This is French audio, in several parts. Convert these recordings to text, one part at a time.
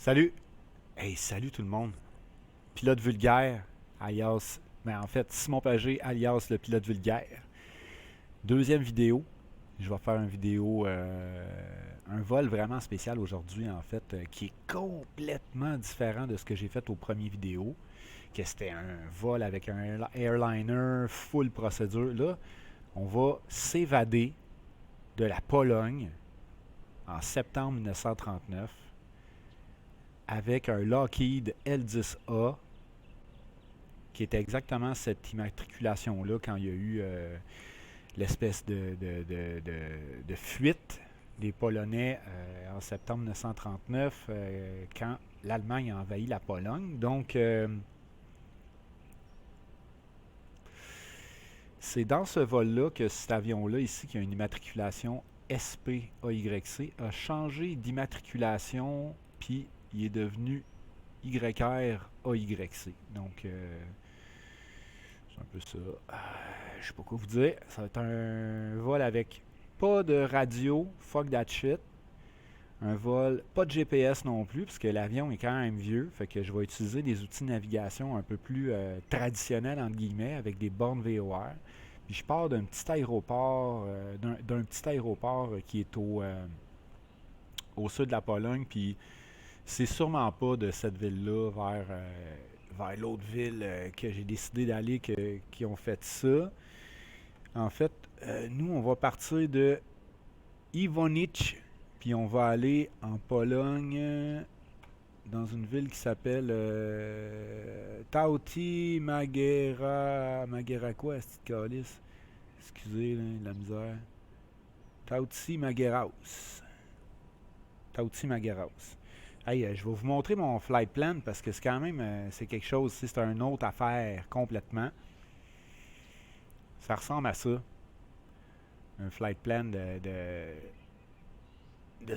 Salut! Hey, salut tout le monde! Pilote vulgaire, alias, en fait, Simon Pagé, alias le pilote vulgaire. Deuxième vidéo. Je vais faire une vidéo, un vol vraiment spécial aujourd'hui, en fait, qui est complètement différent de ce que j'ai fait aux premières vidéos. Que c'était un vol avec un airliner, full procédure. Là, on va s'évader de la Pologne en septembre 1939 avec un Lockheed L-10A qui était exactement cette immatriculation-là quand il y a eu l'espèce de fuite des Polonais en septembre 1939 quand l'Allemagne a envahi la Pologne. Donc, c'est dans ce vol-là que cet avion-là, ici, qui a une immatriculation SPAYC, a changé d'immatriculation, puis il est devenu YR-AYC. Donc, c'est un peu ça. Je sais pas quoi vous dire. Ça va être un vol avec pas de radio, fuck that shit. Un vol, pas de GPS non plus, parce que l'avion est quand même vieux. Fait que je vais utiliser des outils de navigation un peu plus traditionnels, entre guillemets, avec des bornes VOR. Puis je pars d'un petit aéroport, d'un petit aéroport qui est au sud de la Pologne. Puis c'est sûrement pas de cette ville-là vers l'autre ville que j'ai décidé d'aller qui ont fait ça. En fait, nous, on va partir de Ivonich, puis on va aller en Pologne, dans une ville qui s'appelle Tauti Magera. Magera quoi, cette calice? Excusez, là, la misère. Tauti Mageraus. Tauti Mageraus. Hey, je vais vous montrer mon flight plan parce que c'est quand même c'est quelque chose, c'est une autre affaire complètement. Ça ressemble à ça, un flight plan de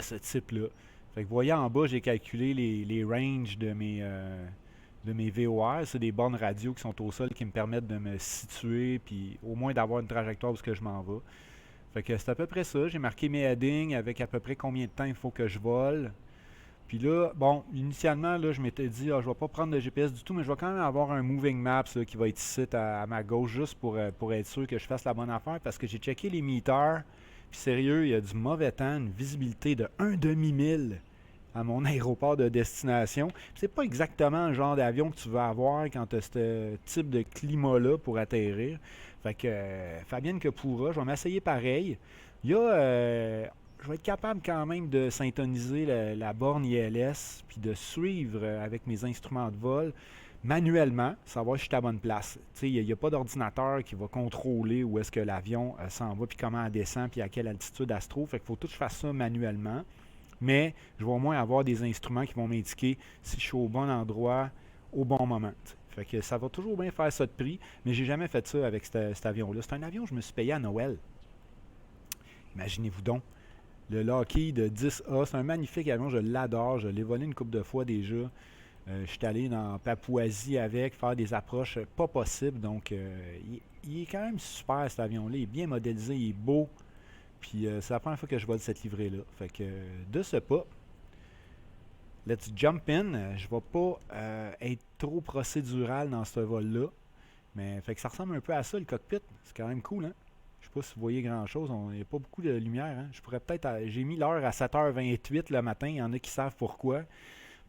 ce type-là. Fait que vous voyez en bas, j'ai calculé les ranges de mes VOR. C'est des bornes radio qui sont au sol qui me permettent de me situer puis au moins d'avoir une trajectoire où ce que je m'en vais. Fait que c'est à peu près ça. J'ai marqué mes headings avec à peu près combien de temps il faut que je vole. Puis là, bon, initialement, là, je m'étais dit, je vais pas prendre de GPS du tout, mais je vais quand même avoir un moving maps là, qui va être ici à ma gauche, juste pour être sûr que je fasse la bonne affaire, parce que j'ai checké les meters, puis sérieux, il y a du mauvais temps, une visibilité de un demi-mille à mon aéroport de destination. Puis c'est pas exactement le genre d'avion que tu veux avoir quand tu as ce type de climat-là pour atterrir. Fait que Fabienne que pourra, je vais m'essayer pareil. Il y a je vais être capable quand même de syntoniser la borne ILS puis de suivre avec mes instruments de vol manuellement, savoir si je suis à la bonne place. Il n'y a pas d'ordinateur qui va contrôler où est-ce que l'avion s'en va, puis comment elle descend, puis à quelle altitude elle se trouve. Fait qu'il faut tout que je fasse ça manuellement. Mais je vais au moins avoir des instruments qui vont m'indiquer si je suis au bon endroit au bon moment. T'sais. Fait que ça va toujours bien faire ça de prix, mais j'ai jamais fait ça avec cet avion-là. C'est un avion que je me suis payé à Noël. Imaginez-vous donc. Le Lockheed 10A, c'est un magnifique avion, je l'adore, je l'ai volé une couple de fois déjà. Je suis allé dans Papouasie avec, faire des approches pas possibles, donc il est quand même super cet avion-là, il est bien modélisé, il est beau, puis c'est la première fois que je vole cette livrée-là. Fait que de ce pas, let's jump in. Je vais pas être trop procédural dans ce vol-là, mais fait que ça ressemble un peu à ça le cockpit, c'est quand même cool, hein? Je sais pas si vous voyez grand chose, il n'y a pas beaucoup de lumière. Hein? Je pourrais peut-être. J'ai mis l'heure à 7h28 le matin, il y en a qui savent pourquoi.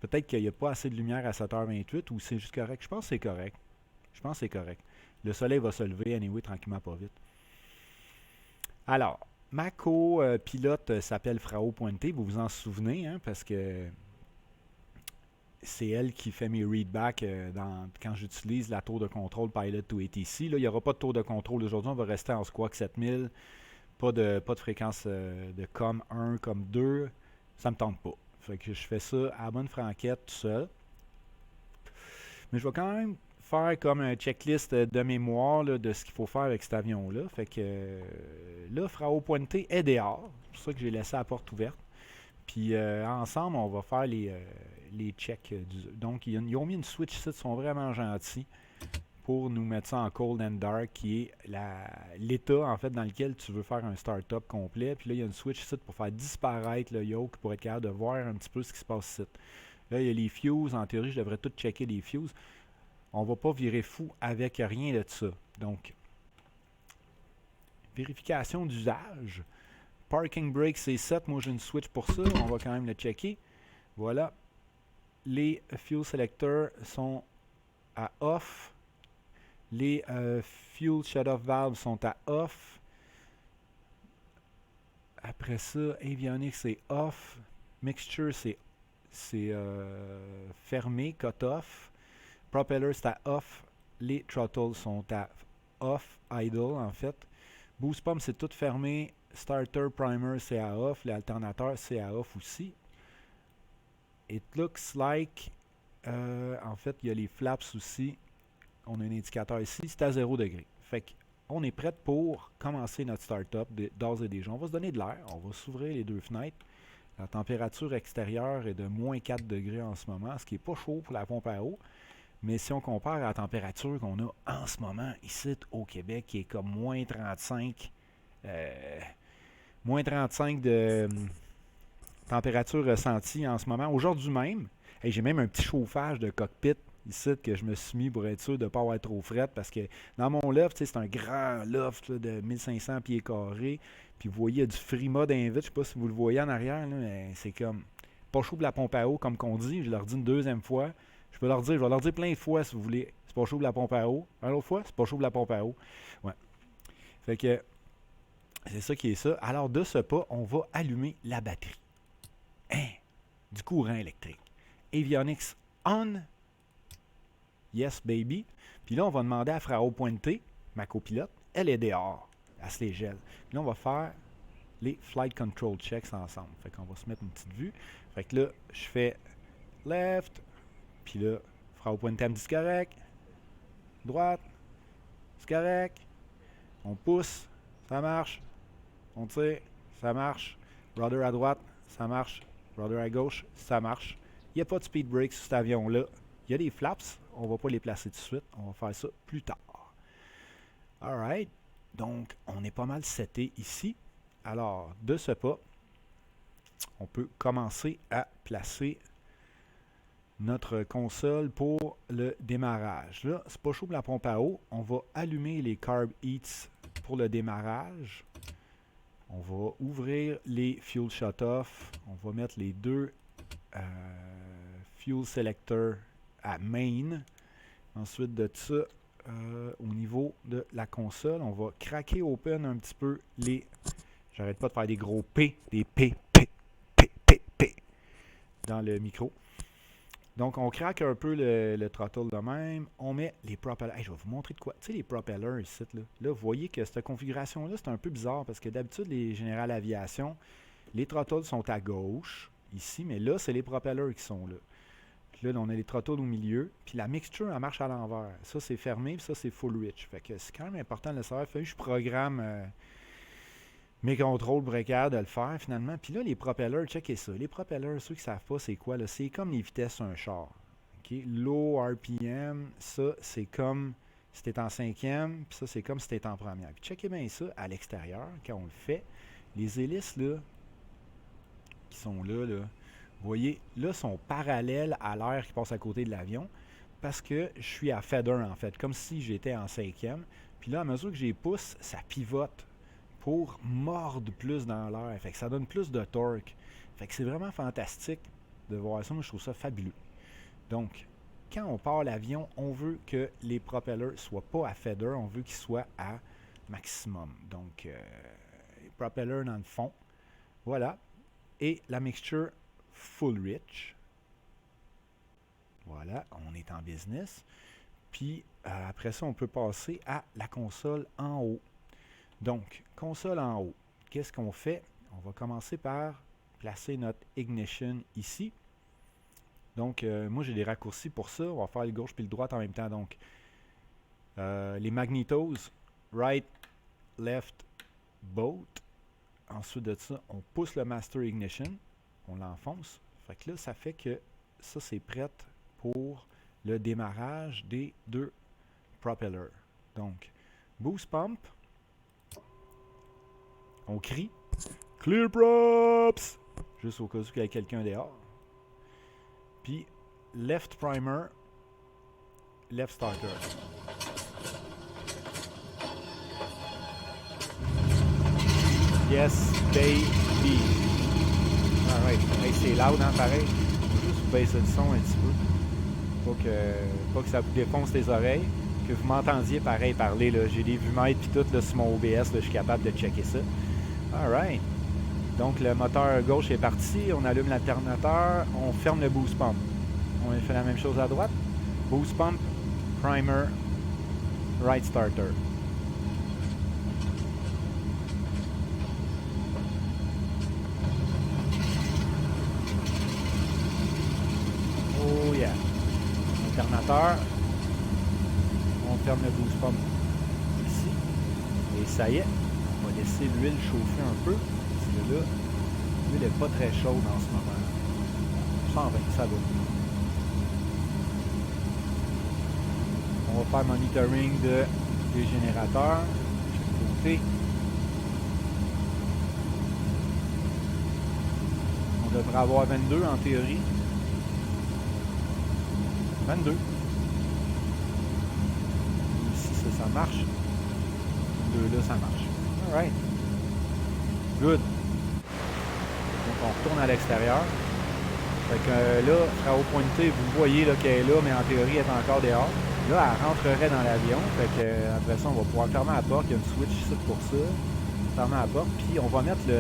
Peut-être qu'il n'y a pas assez de lumière à 7h28 ou c'est juste correct. Je pense que c'est correct. Je pense que c'est correct. Le soleil va se lever, anyway, tranquillement, pas vite. Alors, ma co-pilote s'appelle Frau Puente, vous vous en souvenez, hein, parce que c'est elle qui fait mes readbacks quand j'utilise la tour de contrôle Pilot to ATC. Là, il n'y aura pas de tour de contrôle aujourd'hui, on va rester en Squawk 7000. Pas de fréquence de com 1, com 2. Ça me tente pas. Fait que je fais ça à la bonne franquette tout seul. Mais je vais quand même faire comme un checklist de mémoire là, de ce qu'il faut faire avec cet avion-là. Fait que là, Frau Puente est dehors. C'est pour ça que j'ai laissé la porte ouverte. Puis ensemble, on va faire les checks. Donc, ils ont mis une switch ici, ils sont vraiment gentils pour nous mettre ça en cold and dark, qui est l'état en fait dans lequel tu veux faire un startup complet. Puis là, il y a une switch ici pour faire disparaître le yoke pour être capable de voir un petit peu ce qui se passe ici. Là, il y a les fuses. En théorie, je devrais tout checker les fuses. On ne va pas virer fou avec rien de ça. Donc, vérification d'usage. Parking brake, c'est 7. Moi, j'ai une switch pour ça. On va quand même le checker. Voilà. Les fuel selectors sont à off. Les fuel shut-off valves sont à off. Après ça, avionics, c'est off. Mixture, c'est fermé, cut-off. Propeller, c'est à off. Les throttles sont à off, idle en fait. Boost pump, c'est tout fermé. Starter, primer, c'est à off. L'alternateur, c'est à off aussi. It looks like... en fait, il y a les flaps aussi. On a un indicateur ici. C'est à 0 degré. Fait qu'on est prêt pour commencer notre start-up d'ores et déjà. On va se donner de l'air. On va s'ouvrir les deux fenêtres. La température extérieure est de moins 4 degrés en ce moment, ce qui n'est pas chaud pour la pompe à eau. Mais si on compare à la température qu'on a en ce moment ici au Québec, qui est comme moins 35, moins 35 de température ressentie en ce moment. Aujourd'hui même, j'ai même un petit chauffage de cockpit ici que je me suis mis pour être sûr de ne pas avoir trop fret parce que dans mon loft, c'est un grand loft là, de 1500 pieds carrés. Puis vous voyez, il y a du Frima d'invite. Je ne sais pas si vous le voyez en arrière, là, mais c'est comme pas chaud pour la pompe à eau, comme qu'on dit. Je leur dis une deuxième fois. Je vais leur dire plein de fois si vous voulez. C'est pas chaud pour la pompe à eau. Un autre fois, c'est pas chaud pour la pompe à eau. Ouais. Fait que c'est ça qui est ça. Alors de ce pas, on va allumer la batterie. Du courant électrique. Avionics on. Yes, baby. Puis là, on va demander à Frau Pointe, ma copilote, elle est dehors. Elle se les gèle. Puis là, on va faire les flight control checks ensemble. Fait qu'on va se mettre une petite vue. Fait que là, je fais left. Puis là, Frau Pointe, elle me dit c'est correct. Droite. C'est correct. On pousse. Ça marche. On tire. Ça marche. Rudder à droite. Ça marche. Rudder à gauche. Ça marche. Il n'y a pas de speed brake sur cet avion-là. Il y a des flaps. On ne va pas les placer tout de suite. On va faire ça plus tard. Alright. Donc, on est pas mal seté ici. Alors, de ce pas, on peut commencer à placer notre console pour le démarrage. Là, c'est pas chaud pour la pompe à eau. On va allumer les Carb Heats pour le démarrage. On va ouvrir les Fuel Shut-Off. On va mettre les deux Fuel Selectors à main. Ensuite de ça, au niveau de la console, on va craquer open un petit peu les... J'arrête pas de faire des gros P, des P, P, P, P, P dans le micro. Donc, on craque un peu le throttle de même. On met les propellers. Hey, je vais vous montrer de quoi. Tu sais, les propellers ici, là. Là, vous voyez que cette configuration-là, c'est un peu bizarre parce que d'habitude, les General Aviation, les throttles sont à gauche, ici, mais là, c'est les propellers qui sont là. Puis là, on a les throttles au milieu. Puis la mixture, elle marche à l'envers. Ça, c'est fermé, puis ça, c'est full rich. Fait que c'est quand même important de le savoir. Fait que je programme mes contrôles pour être capable de le faire, finalement. Puis là, les propellers, checkez ça. Les propellers, ceux qui ne savent pas, c'est quoi, là? C'est comme les vitesses sur un char. Okay? Low RPM, ça, c'est comme si tu es en cinquième, puis ça, c'est comme si tu es en première. Puis checkez bien ça à l'extérieur, quand on le fait. Les hélices, là, qui sont là, vous voyez, là, sont parallèles à l'air qui passe à côté de l'avion parce que je suis à feather, en fait, comme si j'étais en cinquième. Puis là, à mesure que je les pousse, ça pivote pour mordre plus dans l'air. Fait que ça donne plus de torque. Fait que c'est vraiment fantastique de voir ça. Moi, je trouve ça fabuleux. Donc, quand on part l'avion, on veut que les propellers soient pas à feather, on veut qu'ils soient à maximum. Donc, les propellers dans le fond. Voilà. Et la mixture full rich. Voilà, on est en business. Puis, après ça, on peut passer à la console en haut. Donc, console en haut. Qu'est-ce qu'on fait? On va commencer par placer notre ignition ici. Donc, moi, j'ai des raccourcis pour ça. On va faire le gauche puis le droite en même temps. Donc, les magnetos, right, left, both. Ensuite de ça, on pousse le master ignition. On l'enfonce. Fait que là, ça fait que ça, c'est prêt pour le démarrage des deux propellers. Donc, boost pump. On crie « Clear props » juste au cas où il y a quelqu'un dehors. Puis left primer, left starter. Yes, baby. Alright. Hey, c'est loud, hein, pareil. Juste vous baisser le son un petit peu. Pas que ça vous défonce les oreilles. Que vous m'entendiez pareil parler. J'ai des vumètres puis tout là, sur mon OBS. Là, je suis capable de checker ça. Alright. Donc le moteur gauche est parti. On allume l'alternateur. On ferme le boost pump. On fait la même chose à droite. Boost pump, primer, right starter. Oh yeah. Alternateur. On ferme le boost pump ici. Et ça y est. On va laisser l'huile chauffer un peu. Parce que là, l'huile n'est pas très chaude en ce moment. 120, ça va. On va faire monitoring des générateurs. De côté. On devrait avoir 22 en théorie. 22. Ici, ça marche. 2 là, ça marche. Alright. Good. Donc, on retourne à l'extérieur. Fait que là, travaux pointés, vous voyez qu'elle est là, mais en théorie, elle est encore dehors. Là, elle rentrerait dans l'avion. Fait que après ça, on va pouvoir fermer la porte. Il y a une switch ici pour ça. Fermer la porte. Puis, on va mettre le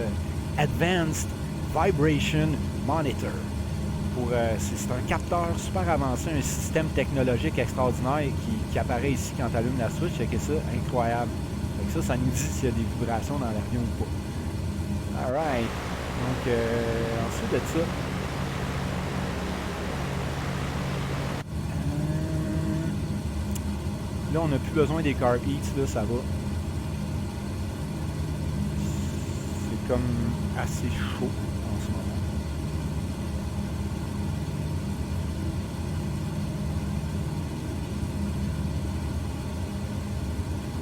Advanced Vibration Monitor. C'est un capteur super avancé, un système technologique extraordinaire qui apparaît ici quand tu allumes la switch. C'est ça, incroyable. Fait que ça nous dit s'il y a des vibrations dans l'avion ou pas. Alright. Donc, ensuite de ça, là, on n'a plus besoin des carb heats, là, ça va. C'est comme assez chaud en ce moment.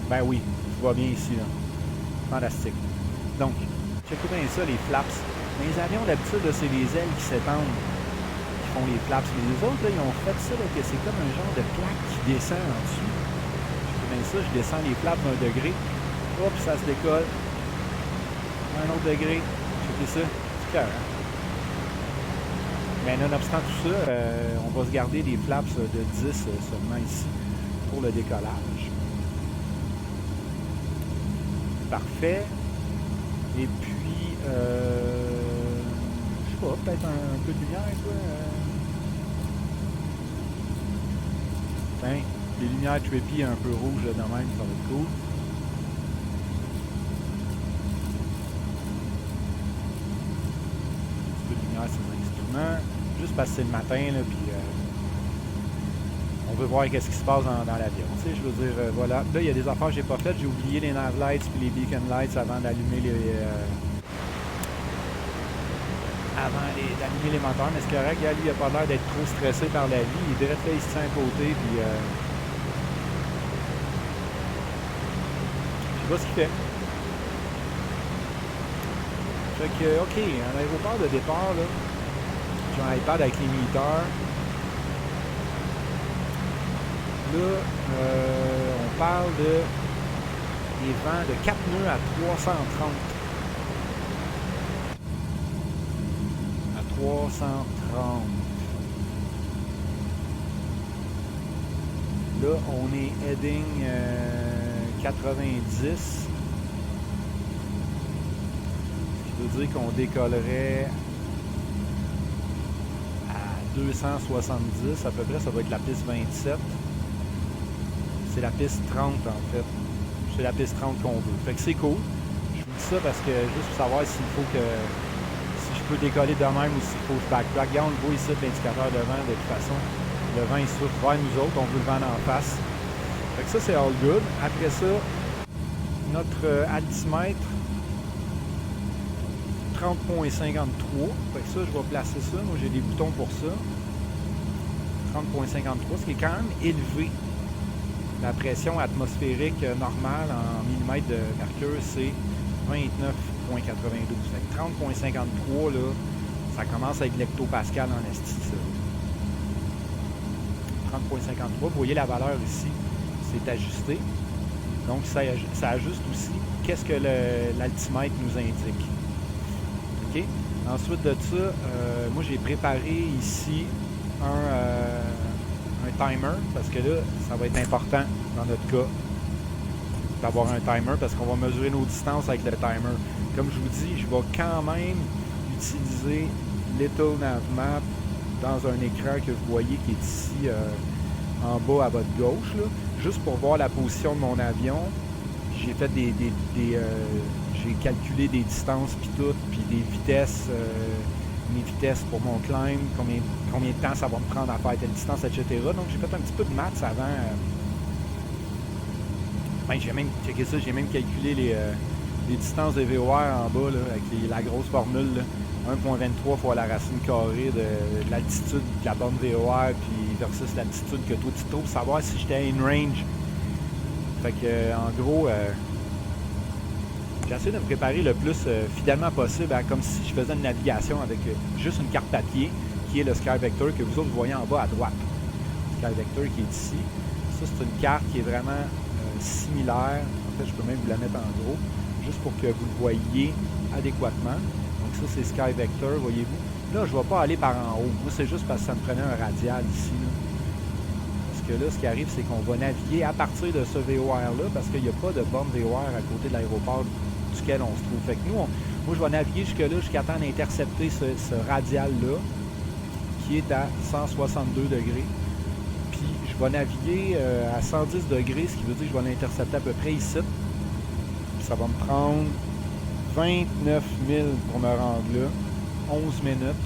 Ben oui, je vois bien ici, là. Fantastique. Donc, checkez bien ça, les flaps. Les avions, d'habitude, c'est les ailes qui s'étendent, qui font les flaps. Mais les autres, là, ils ont fait ça, là, que c'est comme un genre de plaque qui descend en dessous. Checkez bien ça, je descends les flaps d'1 degré. Hop, ça se décolle. Un autre degré. Checkez ça. C'est clair, hein? Mais nonobstant tout ça, on va se garder des flaps de 10 seulement ici pour le décollage. Parfait. Et puis, je sais pas, peut-être un peu de lumière, quoi. Tiens, les lumières trippy un peu rouges là, de même, ça va être cool. Un peu de lumière sur les instruments. Juste parce que c'est le matin, là, puis on veut voir qu'est-ce qui se passe dans l'avion. Tu sais, je veux dire, voilà. Là, il y a des affaires que j'ai pas faites. J'ai oublié les nav lights puis les beacon lights avant d'allumer d'allumer les moteurs. Mais c'est correct. Lui, il a pas l'air d'être trop stressé par la vie. Il est direct là, il se tient à côté. Puis, je sais pas ce qu'il fait. Fait que, OK, à l'aéroport de départ, là, j'ai un iPad avec les moniteurs. Là, on parle des vents de 4 nœuds à 330. À 330. Là, on est heading 90. Ce qui veut dire qu'on décollerait à 270 à peu près. Ça va être la piste 27. C'est la piste 30 en fait. C'est la piste 30 qu'on veut. Fait que c'est cool. Je vous dis ça parce que juste pour savoir s'il faut que... Si je peux décoller de même ou s'il faut que je backtrack. Regarde, on le voit ici, l'indicateur de vent de toute façon. Le vent il souffle vers nous autres. On veut le vent en face. Fait que ça, c'est all good. Après ça, notre altimètre 30.53. Fait que ça, je vais placer ça. Moi, j'ai des boutons pour ça. 30.53, ce qui est quand même élevé. La pression atmosphérique normale en millimètres de mercure, c'est 29.92. Fait que 30.53, là, ça commence avec l'hectopascal en esti, ça. 30.53. Vous voyez la valeur ici, c'est ajusté. Donc, ça ajuste aussi qu'est-ce que l'altimètre nous indique. OK? Ensuite de ça, moi, j'ai préparé ici un timer, parce que là, ça va être important dans notre cas d'avoir un timer, parce qu'on va mesurer nos distances avec le timer. Comme je vous dis, je vais quand même utiliser Little Nav Map dans un écran que vous voyez qui est ici en bas à votre gauche, là, juste pour voir la position de mon avion. J'ai fait j'ai calculé des distances puis tout, puis des vitesses, mes vitesses pour mon climb, combien de temps ça va me prendre à faire telle distance, etc. Donc j'ai fait un petit peu de maths avant. J'ai même checké ça, j'ai même calculé les distances de VOR en bas là, avec la grosse formule. 1.23 fois la racine carrée de l'altitude de la borne VOR puis versus l'altitude que toi tu trouves, savoir si j'étais in range. Fait que en gros, j'ai essayé de me préparer le plus fidèlement possible, comme si je faisais une navigation avec juste une carte papier qui est le Sky Vector que vous autres voyez en bas à droite. Sky Vector qui est ici. Ça, c'est une carte qui est vraiment similaire. En fait, je peux même vous la mettre en gros, juste pour que vous le voyiez adéquatement. Donc ça, c'est Sky Vector, voyez-vous. Là, je ne vais pas aller par en haut. Moi, c'est juste parce que ça me prenait un radial ici. Là. Parce que là, ce qui arrive, c'est qu'on va naviguer à partir de ce VOR-là, parce qu'il n'y a pas de borne VOR à côté de l'aéroport duquel on se trouve. Fait que nous, moi, je vais naviguer jusque-là, jusqu'à temps d'intercepter ce radial-là, qui est à 162 degrés. Puis, je vais naviguer à 110 degrés, ce qui veut dire que je vais l'intercepter à peu près ici. Puis ça va me prendre 29 000 pour me rendre là, 11 minutes.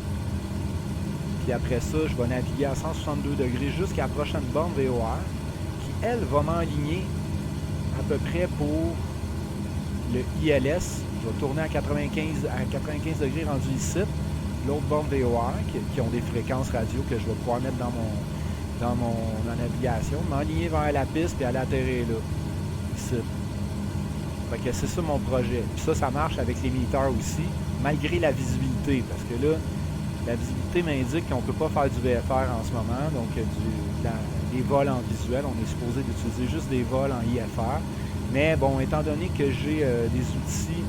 Puis après ça, je vais naviguer à 162 degrés jusqu'à la prochaine borne VOR, qui, elle, va m'enligner à peu près pour le ILS. Je vais tourner à 95 degrés rendu ici. L'autre borne VOR, qui ont des fréquences radio que je vais pouvoir mettre dans ma navigation, m'enligner vers la piste et aller atterrir là, ici. Fait que c'est ça mon projet. Puis ça marche avec les militaires aussi, malgré la visibilité, parce que là, la visibilité m'indique qu'on ne peut pas faire du VFR en ce moment, donc des vols en visuel. On est supposé d'utiliser juste des vols en IFR. Mais bon, étant donné que j'ai des outils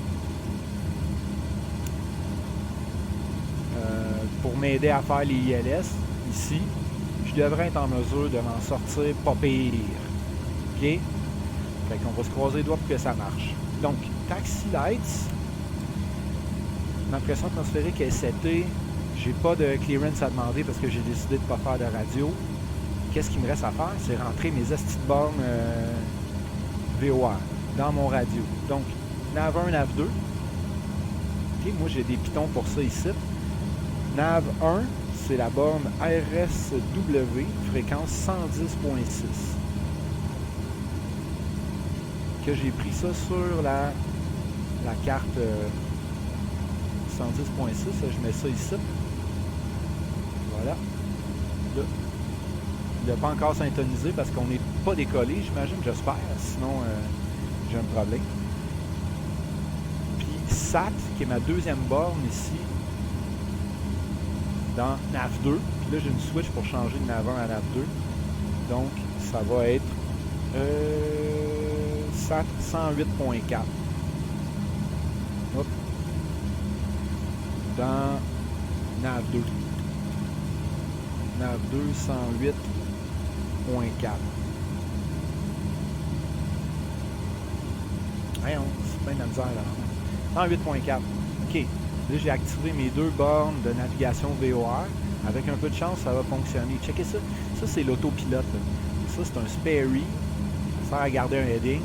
pour m'aider à faire les ILS ici, je devrais être en mesure de m'en sortir pas pire. OK? Fait qu'on va se croiser les doigts pour que ça marche. Donc, Taxi Lights, ma pression atmosphérique est setée. J'ai pas de clearance à demander parce que j'ai décidé de ne pas faire de radio. Qu'est-ce qu'il me reste à faire? C'est rentrer mes estis de bornes VOR dans mon radio. Donc, Nav 1, Nav 2. Okay, moi, j'ai des pitons pour ça ici. Nav 1, c'est la borne RSW, fréquence 110.6. Que j'ai pris ça sur la carte 110.6. Je mets ça ici. Voilà. Là, il n'a pas encore syntonisé parce qu'on n'est pas décollé, j'imagine, j'espère. Sinon, j'ai un problème. Puis SAT, qui est ma deuxième borne ici, dans NAV 2. Puis là, j'ai une switch pour changer de NAV 1 à NAV 2. Donc, ça va être SAT 108.4. Hop. Dans NAV 2. NAV 2, 108.4. Voyons, c'est bien de la misère là. 108.4. OK. Là, j'ai activé mes deux bornes de navigation VOR. Avec un peu de chance, ça va fonctionner. Checkez ça. Ça, c'est l'autopilote. Ça, c'est un Sperry. Ça sert à garder un heading.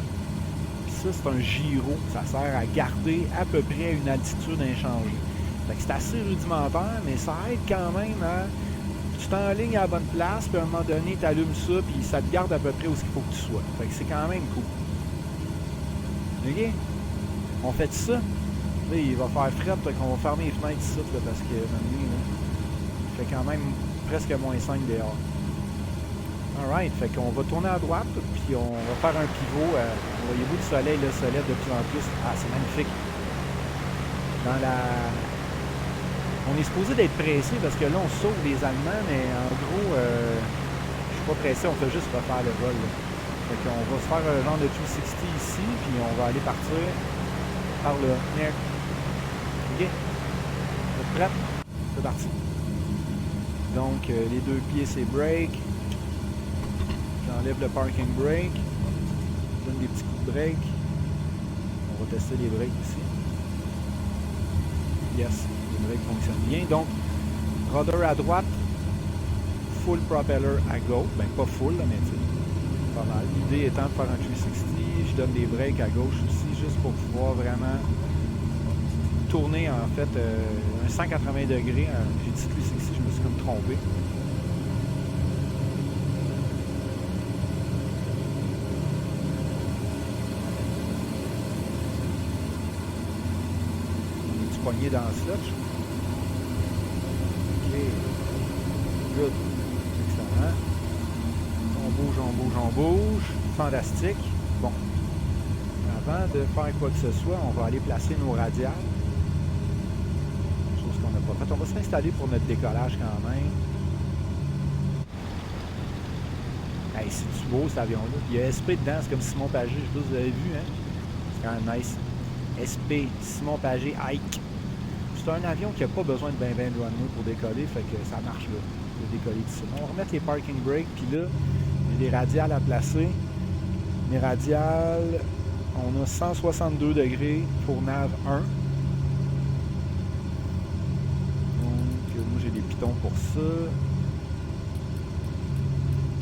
Puis ça, c'est un gyro. Ça sert à garder à peu près une altitude inchangée. Fait que c'est assez rudimentaire, mais ça aide quand même à... Tu t'enlignes à la bonne place, puis à un moment donné, tu allumes ça, puis ça te garde à peu près où il faut que tu sois. Fait que c'est quand même cool. OK? On fait ça. Là, il va faire fret, fait qu'on va fermer les fenêtres ici, là, parce que maintenant, là, il fait quand même presque moins 5 dehors. Alright, fait qu'on va tourner à droite, puis on va faire un pivot. Voyez-vous, le soleil là, se lève de plus en plus. Ah, c'est magnifique. On est supposé d'être pressé parce que là, on sauve les Allemands, mais en gros, je suis pas pressé, on fait juste refaire le vol. Là. Fait qu'on va se faire un genre de 360 ici, puis on va aller partir par là. OK? Vous êtes prêts? C'est parti. Donc, les deux pieds, c'est break. J'enlève le parking brake. Je donne des petits coups de break. On va tester les breaks ici. Yes, les breaks fonctionnent bien. Donc, rudder à droite, full propeller à gauche. Ben, pas full, là, mais tu sais, pas mal. L'idée étant de faire un 360. Je donne des breaks à gauche aussi, juste pour pouvoir vraiment tourner, en fait, un 180 degrés. J'ai dit 360, je me suis comme trompé. Poigné dans le slotch. OK. Good. Excellent. On bouge, on bouge, on bouge. Fantastique. Bon. Avant de faire quoi que ce soit, on va aller placer nos radiales. Chose qu'on n'a pas faite. On va s'installer pour notre décollage quand même. Hey, c'est-tu beau cet avion-là? Il y a SP dedans, c'est comme Simon Pagé. Je sais pas si vous avez vu, hein? C'est quand même nice. SP, Simon Pagé, Ike. C'est un avion qui n'a pas besoin de ben de runway pour décoller, fait que ça marche là, de décoller d'ici. On va remettre les parking brakes, puis là, il y a des radiales à placer. Les radiales, on a 162 degrés pour nav 1. Donc, moi j'ai des pitons pour ça.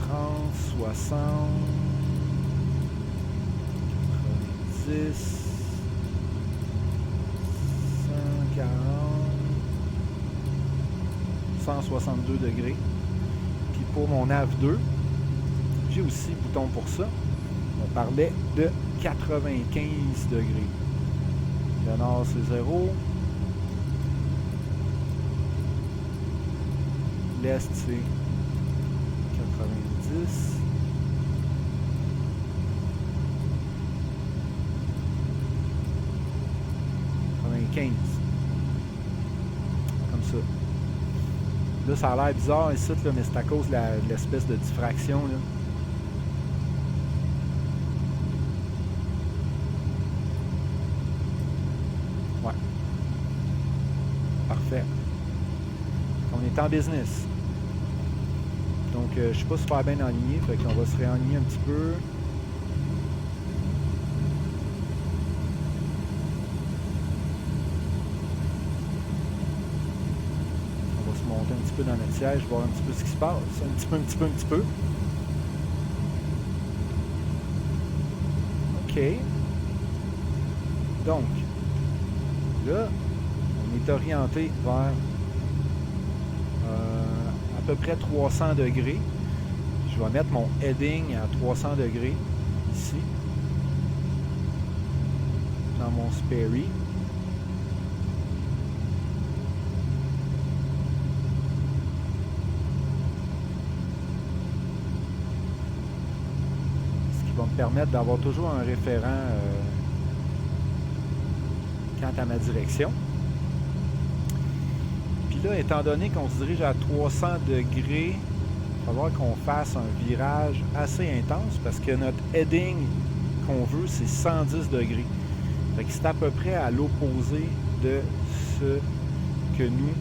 30, 60, 90. 162 degrés. Puis pour mon nav 2, j'ai aussi bouton pour ça. On parlait de 95 degrés. Le nord, c'est 0. L'est, c'est 90. Comme ça. Là, ça a l'air bizarre ici, là, mais c'est à cause de l'espèce de diffraction. Là. Ouais. Parfait. On est en business. Donc, je ne suis pas super bien aligné, fait qu'on va se réaligner un petit peu. Un petit peu dans notre siège, voir un petit peu ce qui se passe. Un petit peu. OK. Donc, là, on est orienté vers à peu près 300 degrés. Je vais mettre mon heading à 300 degrés ici, dans mon Sperry. Va me permettre d'avoir toujours un référent quant à ma direction. Puis là, étant donné qu'on se dirige à 300 degrés, il va falloir qu'on fasse un virage assez intense parce que notre heading qu'on veut, c'est 110 degrés. Fait que c'est à peu près à l'opposé de ce que nous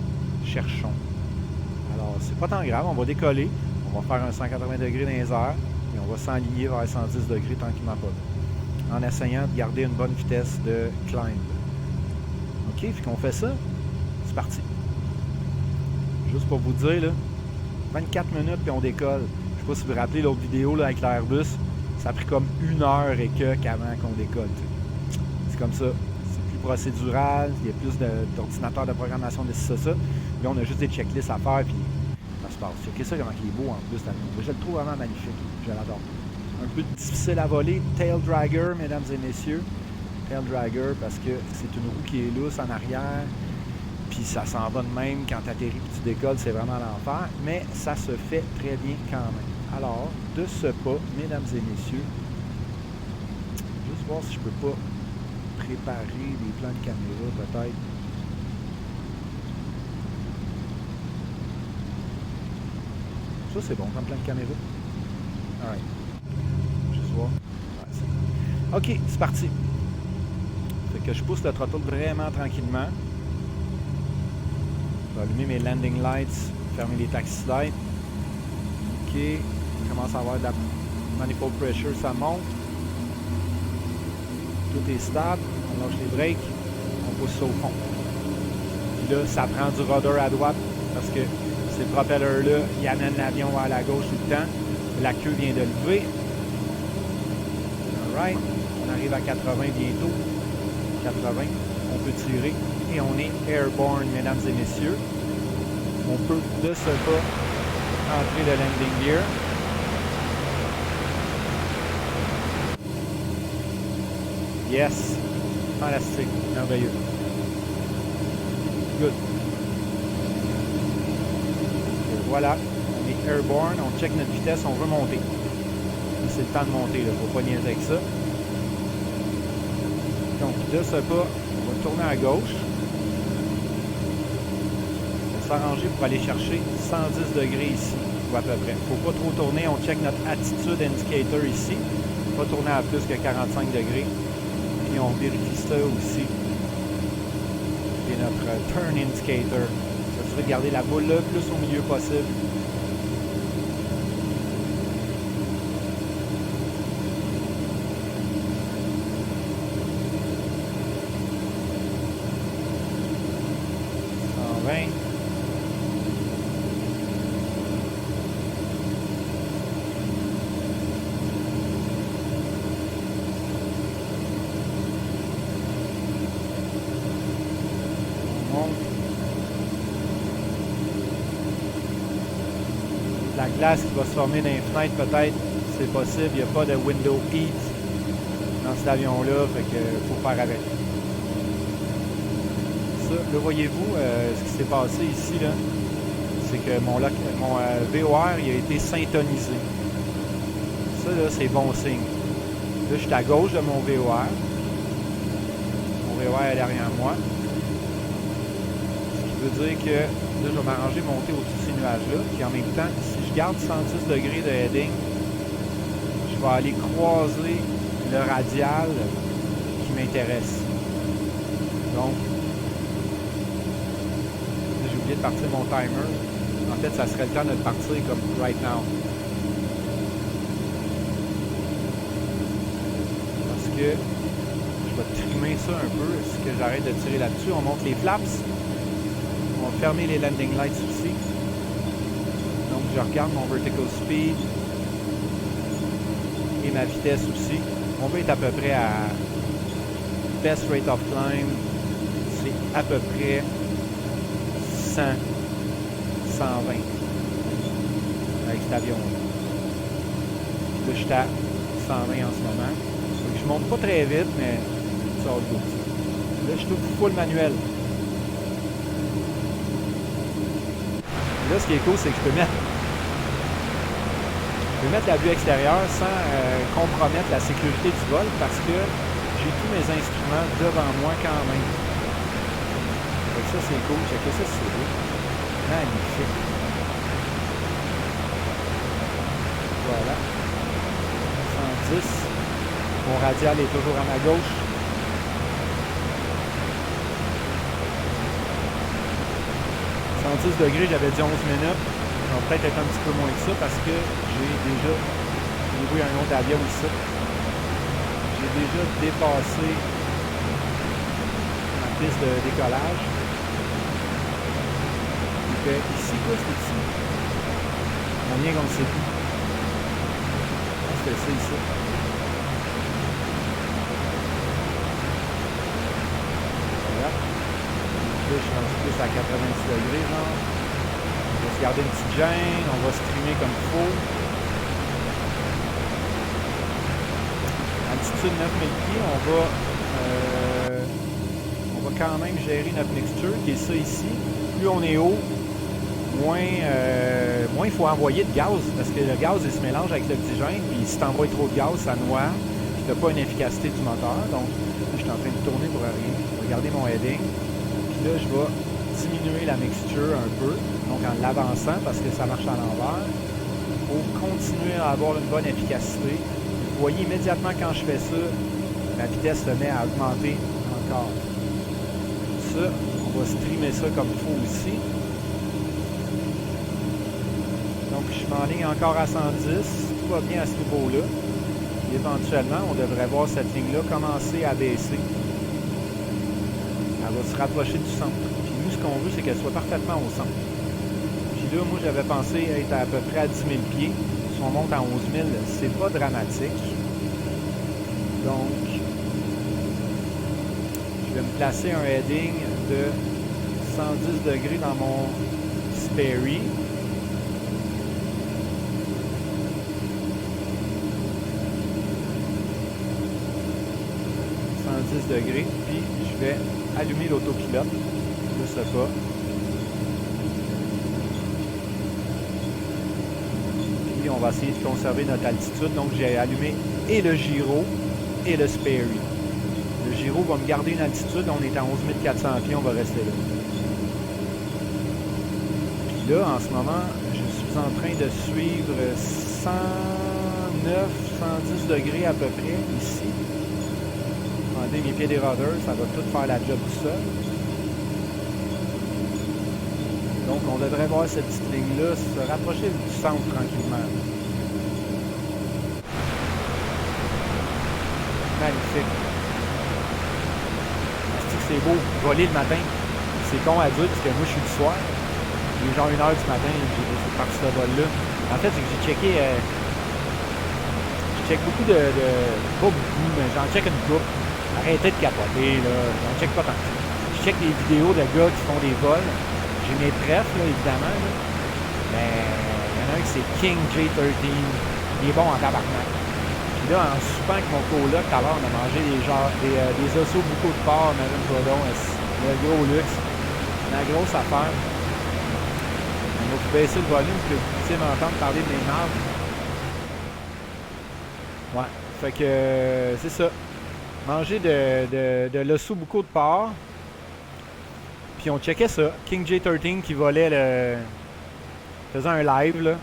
cherchons. Alors, c'est pas tant grave, on va décoller, on va faire un 180 degrés dans les airs. Et on va s'enligner vers 110 degrés tranquillement pas, en essayant de garder une bonne vitesse de climb. OK, puis qu'on fait ça, c'est parti. Juste pour vous dire, là, 24 minutes puis on décolle. Je sais pas si vous vous rappelez l'autre vidéo là, avec l'Airbus, ça a pris comme 1 heure et quelques avant qu'on décolle. T'sais. C'est comme ça. C'est plus procédural, il y a plus d'ordinateurs de programmation de ça. Là, on a juste des checklists à faire, puis ça se passe. Checkez ça comment il est beau en plus. Je le trouve vraiment magnifique. Je l'adore. Un peu difficile à voler. Tail dragger, mesdames et messieurs. Tail dragger parce que c'est une roue qui est lousse en arrière. Puis ça s'en va de même quand tu atterris et tu décolles. C'est vraiment l'enfer. Mais ça se fait très bien quand même. Alors, de ce pas, mesdames et messieurs, juste voir si je peux pas préparer des plans de caméra peut-être. Ça, c'est bon comme plan de caméra. Alright. Juste voir. Ouais, c'est... OK, c'est parti. Fait que je pousse le throttle vraiment tranquillement. Je vais allumer mes landing lights, fermer les taxi lights. OK. On commence à avoir de la manifold pressure, ça monte. Tout est stable. On lâche les breaks. On pousse ça au fond. Puis là, ça prend du rudder à droite parce que ces propellers-là, ils amènent l'avion vers la gauche tout le temps. La queue vient de lever. Alright. On arrive à 80 bientôt. 80. On peut tirer. Et on est airborne, mesdames et messieurs. On peut de ce pas entrer le landing gear. Yes. Fantastique. Merveilleux. Good. Et voilà. On est airborne. On check notre vitesse. On veut monter. C'est le temps de monter. Il ne faut pas niaiser avec ça. Donc, de ce pas, on va tourner à gauche. On va s'arranger pour aller chercher 110 degrés ici, ou à peu près. Il ne faut pas trop tourner. On check notre attitude indicator ici. Pas tourner à plus que 45 degrés. Puis on vérifie ça aussi. Et notre turn indicator. S'assurer de garder la boule là, plus au milieu possible. La glace qui va se former dans les fenêtres, peut-être, c'est possible. Il n'y a pas de window heat dans cet avion-là, fait que faut faire avec. Ça, là, voyez-vous, ce qui s'est passé ici, là, c'est que mon VOR il a été syntonisé. Ça, là, c'est bon signe. Là, je suis à gauche de mon VOR. Mon VOR est derrière moi. Ce qui veut dire que là, je vais m'arranger monter au-dessus de ces nuages-là. Puis en même temps, si je garde 110 degrés de heading, je vais aller croiser le radial qui m'intéresse. Donc, j'ai oublié de partir mon timer. En fait, ça serait le temps de le partir comme right now. Parce que je vais trimer ça un peu. Est-ce que j'arrête de tirer là-dessus? On monte les flaps. On va fermer les landing lights aussi. Donc, je regarde mon vertical speed et ma vitesse aussi. On va être à peu près à best rate of climb. C'est à peu près 100, 120 avec cet avion-là. Là, je suis à 120 en ce moment. Donc, je monte pas très vite, mais ça va go. Là, je trouve full manuel. Là, ce qui est cool, c'est que je peux mettre la vue extérieure sans compromettre la sécurité du vol parce que j'ai tous mes instruments devant moi quand même. Donc ça, c'est cool. Checkez ça, c'est beau. Magnifique. Voilà. 110. Mon radial est toujours à ma gauche. Degrés, j'avais dit 11 minutes. Ça va peut-être être un petit peu moins que ça parce que j'ai déjà vu un autre avion ici. J'ai déjà dépassé ma piste de décollage. Donc ici, quoi, c'est ici? On vient comme c'est tout. C'était ça ici. Voilà. Là, je suis rendu plus à 90 degrés, genre. On va se garder une petite gêne, on va streamer comme il faut. Altitude 9000 pieds, on va quand même gérer notre mixture, qui est ça ici. Plus on est haut, moins il faut envoyer de gaz, parce que le gaz, il se mélange avec l'oxygène, puis si tu envoies trop de gaz, ça noie, puis tu n'as pas une efficacité du moteur. Donc, là, je suis en train de tourner pour rien. Je vais garder mon heading. Là, je vais diminuer la mixture un peu, donc en l'avançant parce que ça marche à l'envers. pour continuer à avoir une bonne efficacité. Vous voyez immédiatement quand je fais ça, la vitesse se met à augmenter encore. Ça, on va streamer ça comme il faut aussi. Donc je m'enligne encore à 110, tout va bien à ce niveau-là. Et éventuellement, on devrait voir cette ligne-là commencer à baisser. Elle va se rapprocher du centre. Puis nous, ce qu'on veut, c'est qu'elle soit parfaitement au centre. Puis là, moi, j'avais pensé être à peu près à 10 000 pieds. Si on monte à 11 000, c'est pas dramatique. Donc, je vais me placer un heading de 110 degrés dans mon Sperry. Degrés, puis je vais allumer l'autopilote, je sais pas. Puis on va essayer de conserver notre altitude, donc j'ai allumé et le gyro et le Sperry. Le gyro va me garder une altitude, on est à 11 400 pieds, on va rester là. Puis là, en ce moment, je suis en train de suivre 109, 110 degrés à peu près ici. Mes pieds des rudder, ça va tout faire la job tout seul. Donc, on devrait voir cette petite ligne-là se rapprocher du centre tranquillement. Magnifique. C'est beau. Voler le matin, c'est con à dire parce que moi, je suis du soir. Il est genre 1h du matin, j'ai parti ce vol-là. En fait, c'est que j'ai checké... je check beaucoup de... Pas beaucoup, mais j'en check une couple. Arrêtez de capoter, là. J'en check pas tant. Je check des vidéos de gars qui font des vols. J'ai mes prefs, là, évidemment. Là. Mais il y en a un qui c'est King J13. Il est bon en tabarnak. Puis là, en soupant avec mon coloc, tout à l'heure, on a mangé des osseaux beaucoup de porc, Marine Codon. Le gros luxe. La grosse affaire. On va baisser le volume pour que vous puissiez m'entendre parler de mes marges. Ouais. Fait que c'est ça. Manger de l'osso beaucoup de porc. Puis on checkait ça. King J13 qui volait le... faisait un live, là.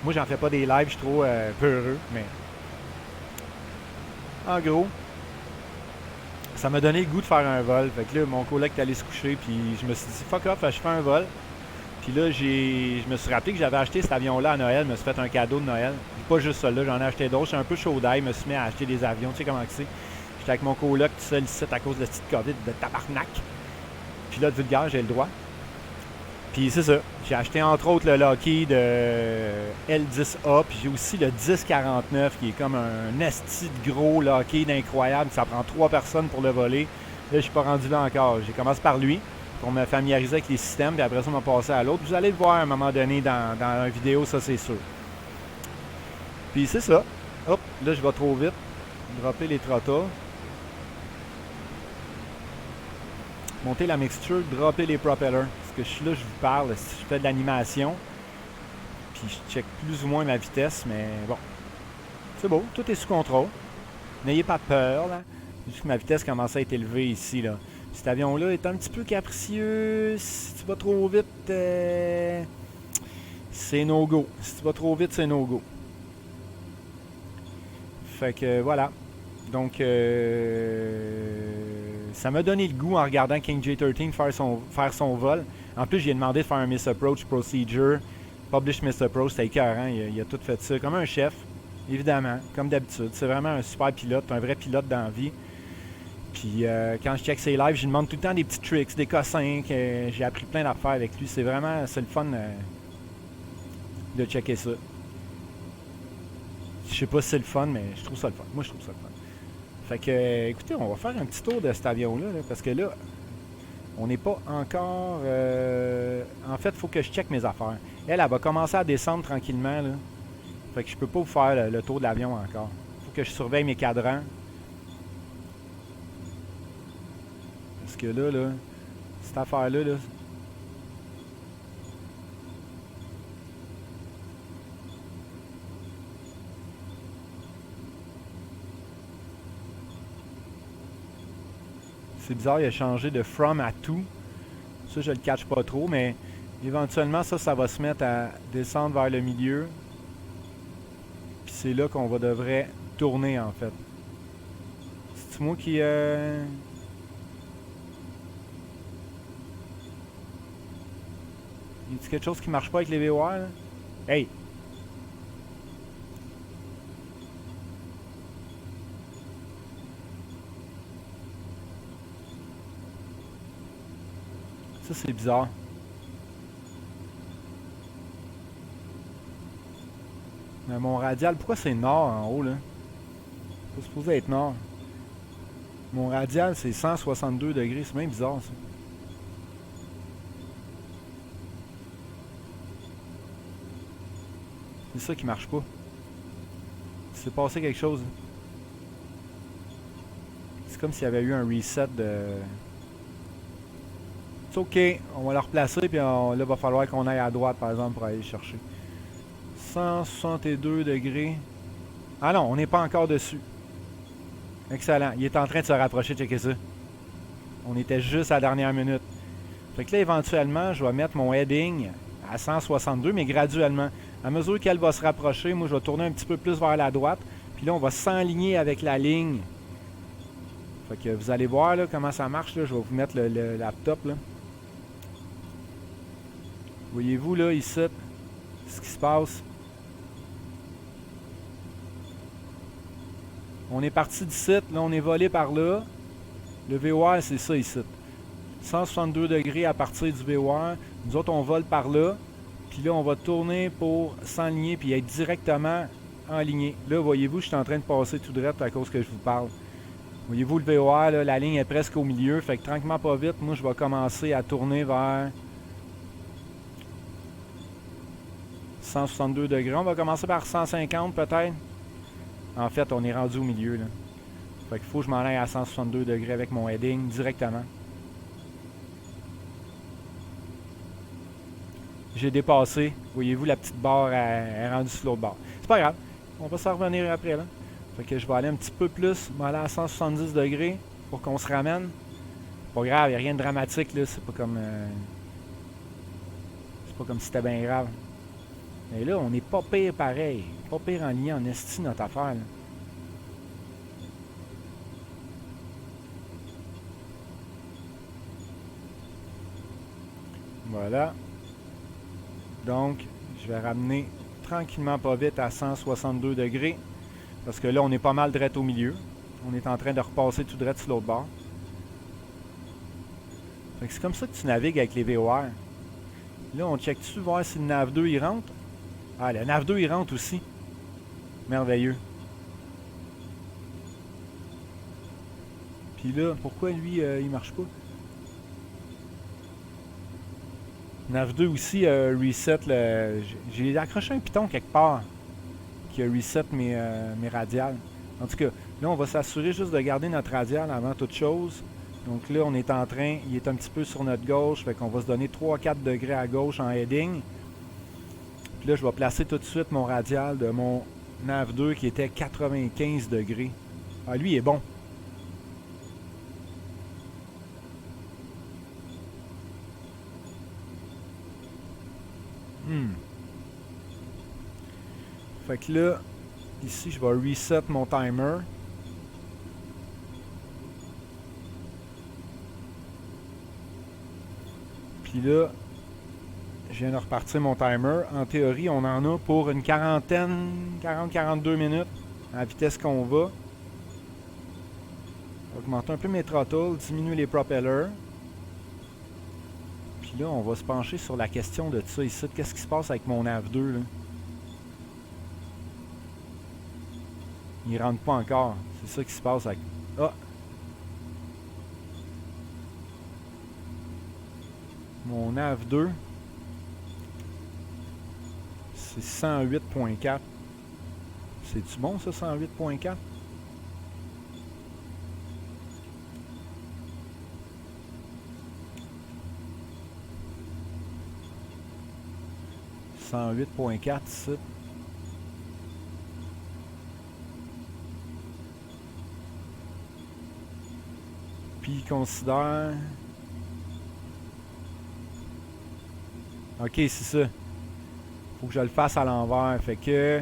Moi, j'en fais pas des lives, je suis trop peureux, mais... En gros, ça m'a donné le goût de faire un vol. Fait que là, mon coloc est allé se coucher, puis je me suis dit, fuck off, je fais un vol. Puis là, je me suis rappelé que j'avais acheté cet avion-là à Noël, je me suis fait un cadeau de Noël. Pas juste ça, là, j'en ai acheté d'autres. Je suis un peu chaud d'ail, je me suis mis à acheter des avions, tu sais comment c'est. J'étais avec mon coloc tout seul ici à cause de la petite COVID de tabarnak. Puis là, de vulgaire, j'ai le droit. Puis c'est ça. J'ai acheté entre autres le Lockheed L10A. Puis j'ai aussi le 1049 qui est comme un esti de gros Lockheed incroyable. Ça prend 3 personnes pour le voler. Là, je suis pas rendu là encore. J'ai commencé par lui pour me familiariser avec les systèmes. Puis après ça, on m'a passé à l'autre. Vous allez le voir à un moment donné dans une vidéo, ça c'est sûr. Puis c'est ça. Hop, là, je vais trop vite. Dropper les trottas. Monter la mixture, dropper les propellers. Parce que je suis là, je vous parle, je fais de l'animation. Puis je check plus ou moins ma vitesse, mais bon. C'est beau, tout est sous contrôle. N'ayez pas peur, là. Juste que ma vitesse commence à être élevée ici, là. Cet avion-là est un petit peu capricieux. Si tu vas trop vite, c'est no-go. Si tu vas trop vite, c'est no-go. Fait que voilà. Donc, ça m'a donné le goût en regardant King J13 faire son vol. En plus, j'ai demandé de faire un Miss Approach Procedure. Publish Miss Approach, c'était écœurant. Il a tout fait ça. Comme un chef, évidemment, comme d'habitude. C'est vraiment un super pilote, un vrai pilote dans la vie. Puis quand je check ses lives, je lui demande tout le temps des petits tricks, des cossins. J'ai appris plein d'affaires avec lui. C'est le fun de checker ça. Je sais pas si c'est le fun, mais je trouve ça le fun. Moi, je trouve ça le fun. Fait que, écoutez, on va faire un petit tour de cet avion-là, là, parce que là, on n'est pas encore... en fait, il faut que je check mes affaires. Elle va commencer à descendre tranquillement, là. Fait que je peux pas vous faire le tour de l'avion encore. Il faut que je surveille mes cadrans. Parce que là, cette affaire-là, là, c'est bizarre, il a changé de from à to. Ça, je le catch pas trop, mais éventuellement, ça va se mettre à descendre vers le milieu. c'est là qu'on devrait tourner en fait. C'est moi qui... Y a-t-il quelque chose qui marche pas avec les VOR là? Hey! Ça c'est bizarre. Mais mon radial, pourquoi c'est nord en haut là? C'est pas supposé être nord. Mon radial c'est 162 degrés, c'est même bizarre ça. C'est ça qui marche pas. Il s'est passé quelque chose. C'est comme s'il y avait eu un reset de... C'est ok, on va le replacer puis là il va falloir qu'on aille à droite par exemple pour aller chercher. 162 degrés. Ah non, on n'est pas encore dessus. Excellent. Il est en train de se rapprocher, checker ça. On était juste à la dernière minute. Fait que là, éventuellement, je vais mettre mon heading à 162, mais graduellement. À mesure qu'elle va se rapprocher, moi, je vais tourner un petit peu plus vers la droite. Puis là, on va s'enligner avec la ligne. Fait que vous allez voir là, comment ça marche. Là. Je vais vous mettre le laptop. Là. Voyez-vous là, ici, ce qui se passe. On est parti d'ici, là on est volé par là. Le VOR c'est ça ici. 162 degrés à partir du VOR. Nous autres on vole par là. Puis là on va tourner pour s'enligner puis être directement enligné. Là voyez-vous je suis en train de passer tout droit à cause que je vous parle. Voyez-vous le VOR, là, la ligne est presque au milieu. Fait que tranquillement pas vite, moi je vais commencer à tourner vers 162 degrés. On va commencer par 150 peut-être. En fait, on est rendu au milieu. Là. Fait qu'il faut que je m'en aille à 162 degrés avec mon heading directement. J'ai dépassé. Voyez-vous, la petite barre est rendue sur l'autre bord. C'est pas grave. On va s'en revenir après. Là. Fait que je vais aller un petit peu plus. M'aller à 170 degrés pour qu'on se ramène. Pas grave, il n'y a rien de dramatique. Là. C'est pas comme si c'était bien grave. Mais là, on n'est pas pire pareil. Pas pire en lien en esti notre affaire. Là. Voilà. Donc, je vais ramener tranquillement pas vite à 162 degrés. Parce que là, on est pas mal droit au milieu. On est en train de repasser tout droit sur l'autre bord. Fait que c'est comme ça que tu navigues avec les VOR. Là, on check-tu voir si le NAV2 il rentre. Ah, le NAV2 il rentre aussi. Merveilleux. Puis là, pourquoi lui, il marche pas? NAV2 aussi reset le... J'ai accroché un piton quelque part qui a reset mes radiales. En tout cas, là, on va s'assurer juste de garder notre radial avant toute chose. Donc là, on est en train, il est un petit peu sur notre gauche, fait qu'on va se donner 3-4 degrés à gauche en heading. Puis là, je vais placer tout de suite mon radial de mon NAV2 qui était 95 degrés. Ah, lui, il est bon. Fait que là, ici, je vais reset mon timer. Puis là, je viens de repartir mon timer. En théorie, on en a pour une quarantaine, 40-42 minutes à la vitesse qu'on va. Augmenter un peu mes throttles, diminuer les propellers. Puis là, on va se pencher sur la question de ça ici. Qu'est-ce qui se passe avec mon NAV2 là? Il rentre pas encore. C'est ça qui se passe avec... Ah! Mon NAV2, c'est 108.4. C'est-tu bon ça, 108.4? « 108.4 ici. Puis il considère... Ok, c'est ça. Faut que je le fasse à l'envers. Fait que...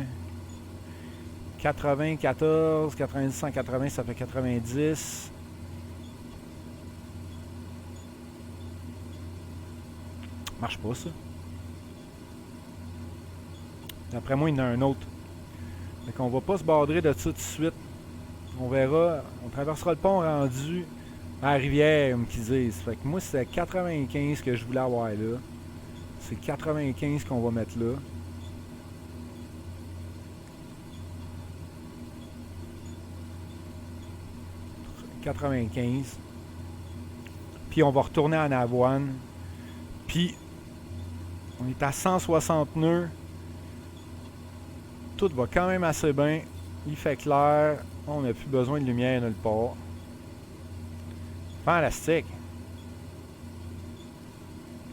94, 90, 180, ça fait 90. Marche pas, ça. D'après moi, il y en a un autre. Fait qu'on va pas se bordrer de ça tout de suite. On verra. On traversera le pont rendu à la rivière, comme qu'ils disent. Fait que moi, c'est 95 que je voulais avoir là. C'est 95 qu'on va mettre là. « 95. Puis on va retourner en avoine. Puis on est à 160 nœuds. Tout va quand même assez bien. Il fait clair. On n'a plus besoin de lumière nulle part. Fantastique.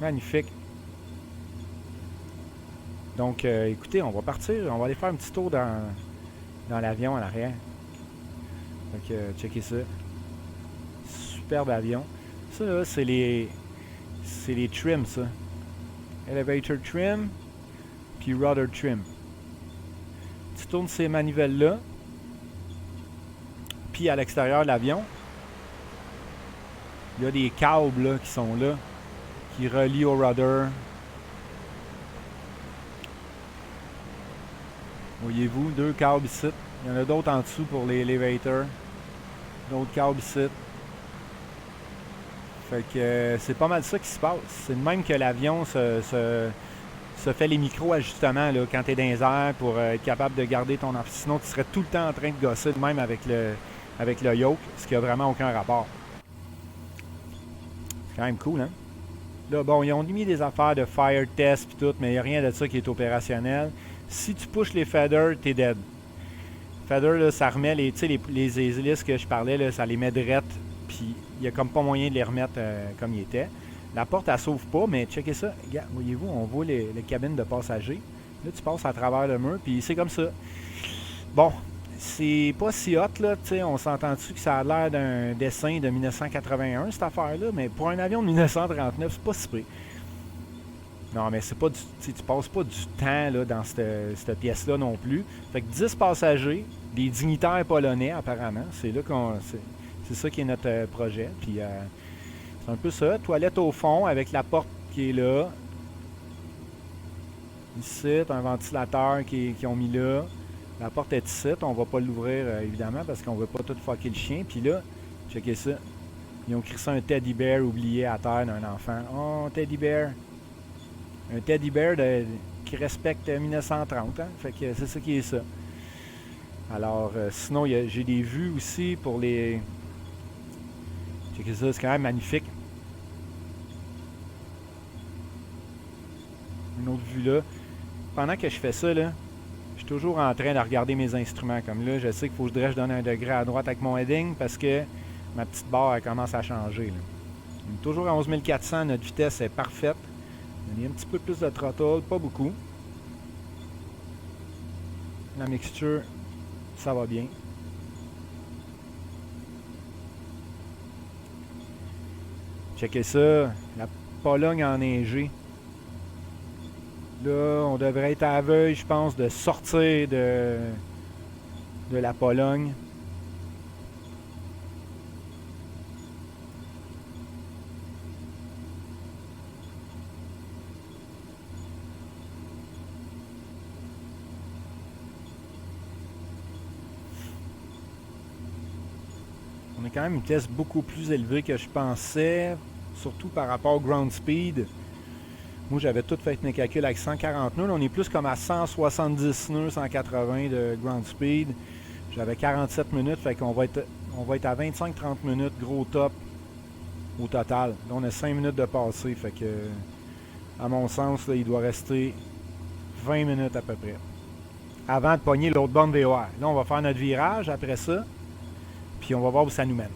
Magnifique. Donc, écoutez, on va partir. On va aller faire un petit tour dans l'avion en arrière. Donc, checkez ça. Superbe avion. Ça, là, c'est les trims, ça. Elevator trim, puis rudder trim. Tu tournes ces manivelles-là. Puis à l'extérieur de l'avion, il y a des câbles là, qui sont là, qui relient au rudder. Voyez-vous, 2 câbles ici. Il y en a d'autres en dessous pour les elevators. D'autres câbles ici. Fait que c'est pas mal ça qui se passe. C'est de même que l'avion se fait les micro-ajustements là, quand tu es dans les airs pour être capable de garder ton enfant. Sinon, tu serais tout le temps en train de gosser de même avec le yoke, ce qui n'a vraiment aucun rapport. C'est quand même cool, hein? Là, bon, ils ont mis des affaires de fire test et tout, mais il n'y a rien de ça qui est opérationnel. Si tu pushes les feathers, t'es dead. Feather, là, ça remet les hélices que je parlais, là, ça les met drettes, puis il n'y a comme pas moyen de les remettre comme ils étaient. La porte, elle s'ouvre pas, mais checkez ça. Regarde, voyez-vous, on voit les cabines de passagers. Là, tu passes à travers le mur, puis c'est comme ça. Bon, c'est pas si hot, là, tu sais, on s'entend-tu que ça a l'air d'un dessin de 1981, cette affaire-là, mais pour un avion de 1939, c'est pas si pire. Non, mais c'est pas du, tu passes pas du temps là, dans cette pièce-là non plus. Fait que 10 passagers, des dignitaires polonais apparemment. C'est là c'est ça qui est notre projet. Puis c'est un peu ça. Toilette au fond avec la porte qui est là. Ici, un ventilateur qu'ils ont mis là. La porte est ici. On va pas l'ouvrir évidemment parce qu'on veut pas tout fucker le chien. Puis là, checkez ça. Ils ont crissé un teddy bear oublié à terre d'un enfant. Oh, teddy bear! Un teddy bear qui respecte 1930, hein? Fait que c'est ça qui est ça. Alors, sinon, j'ai des vues aussi pour les... C'est quand même magnifique. Une autre vue là. Pendant que je fais ça, là, je suis toujours en train de regarder mes instruments. Comme là, je sais qu'il faut que je donne un degré à droite avec mon heading parce que ma petite barre, elle commence à changer. Là. On est toujours à 11 400, notre vitesse est parfaite. Il y a un petit peu plus de throttle, pas beaucoup. La mixture, ça va bien. Checkez ça, la Pologne enneigée. Là, on devrait être à la veille, je pense, de sortir de la Pologne. On a quand même une vitesse beaucoup plus élevée que je pensais, surtout par rapport au ground speed. Moi, j'avais tout fait mes calculs avec 140 nœuds. On est plus comme à 170 nœuds, 180 de ground speed. J'avais 47 minutes, fait qu'on va être à 25-30 minutes, gros top, au total. Là, on a 5 minutes de passé, fait que, à mon sens, là, il doit rester 20 minutes à peu près. Avant de pogner l'autre borne VOR. Là, on va faire notre virage après ça. Puis on va voir où ça nous mène.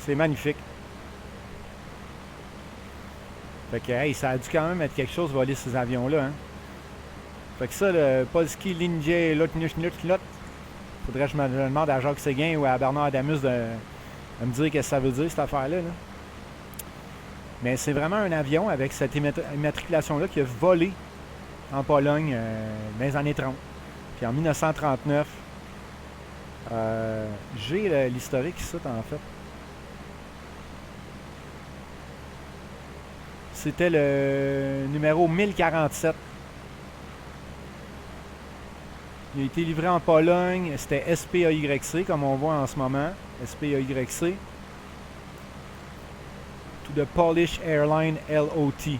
C'est magnifique. Fait que, hey, ça a dû quand même être quelque chose de voler ces avions-là. Hein? Fait que ça, le Polski Linje Lot. Faudrait que je me demande à Jacques Séguin ou à Bernard Adamus À me dire qu'est-ce que ça veut dire, cette affaire-là. Là. Mais c'est vraiment un avion avec cette immatriculation-là qui a volé en Pologne dans les années 30. Puis en 1939, j'ai l'historique ici, en fait. C'était le numéro 1047. Il a été livré en Pologne. C'était SPAYC, comme on voit en ce moment. SPAYC. To the Polish Airline LOT.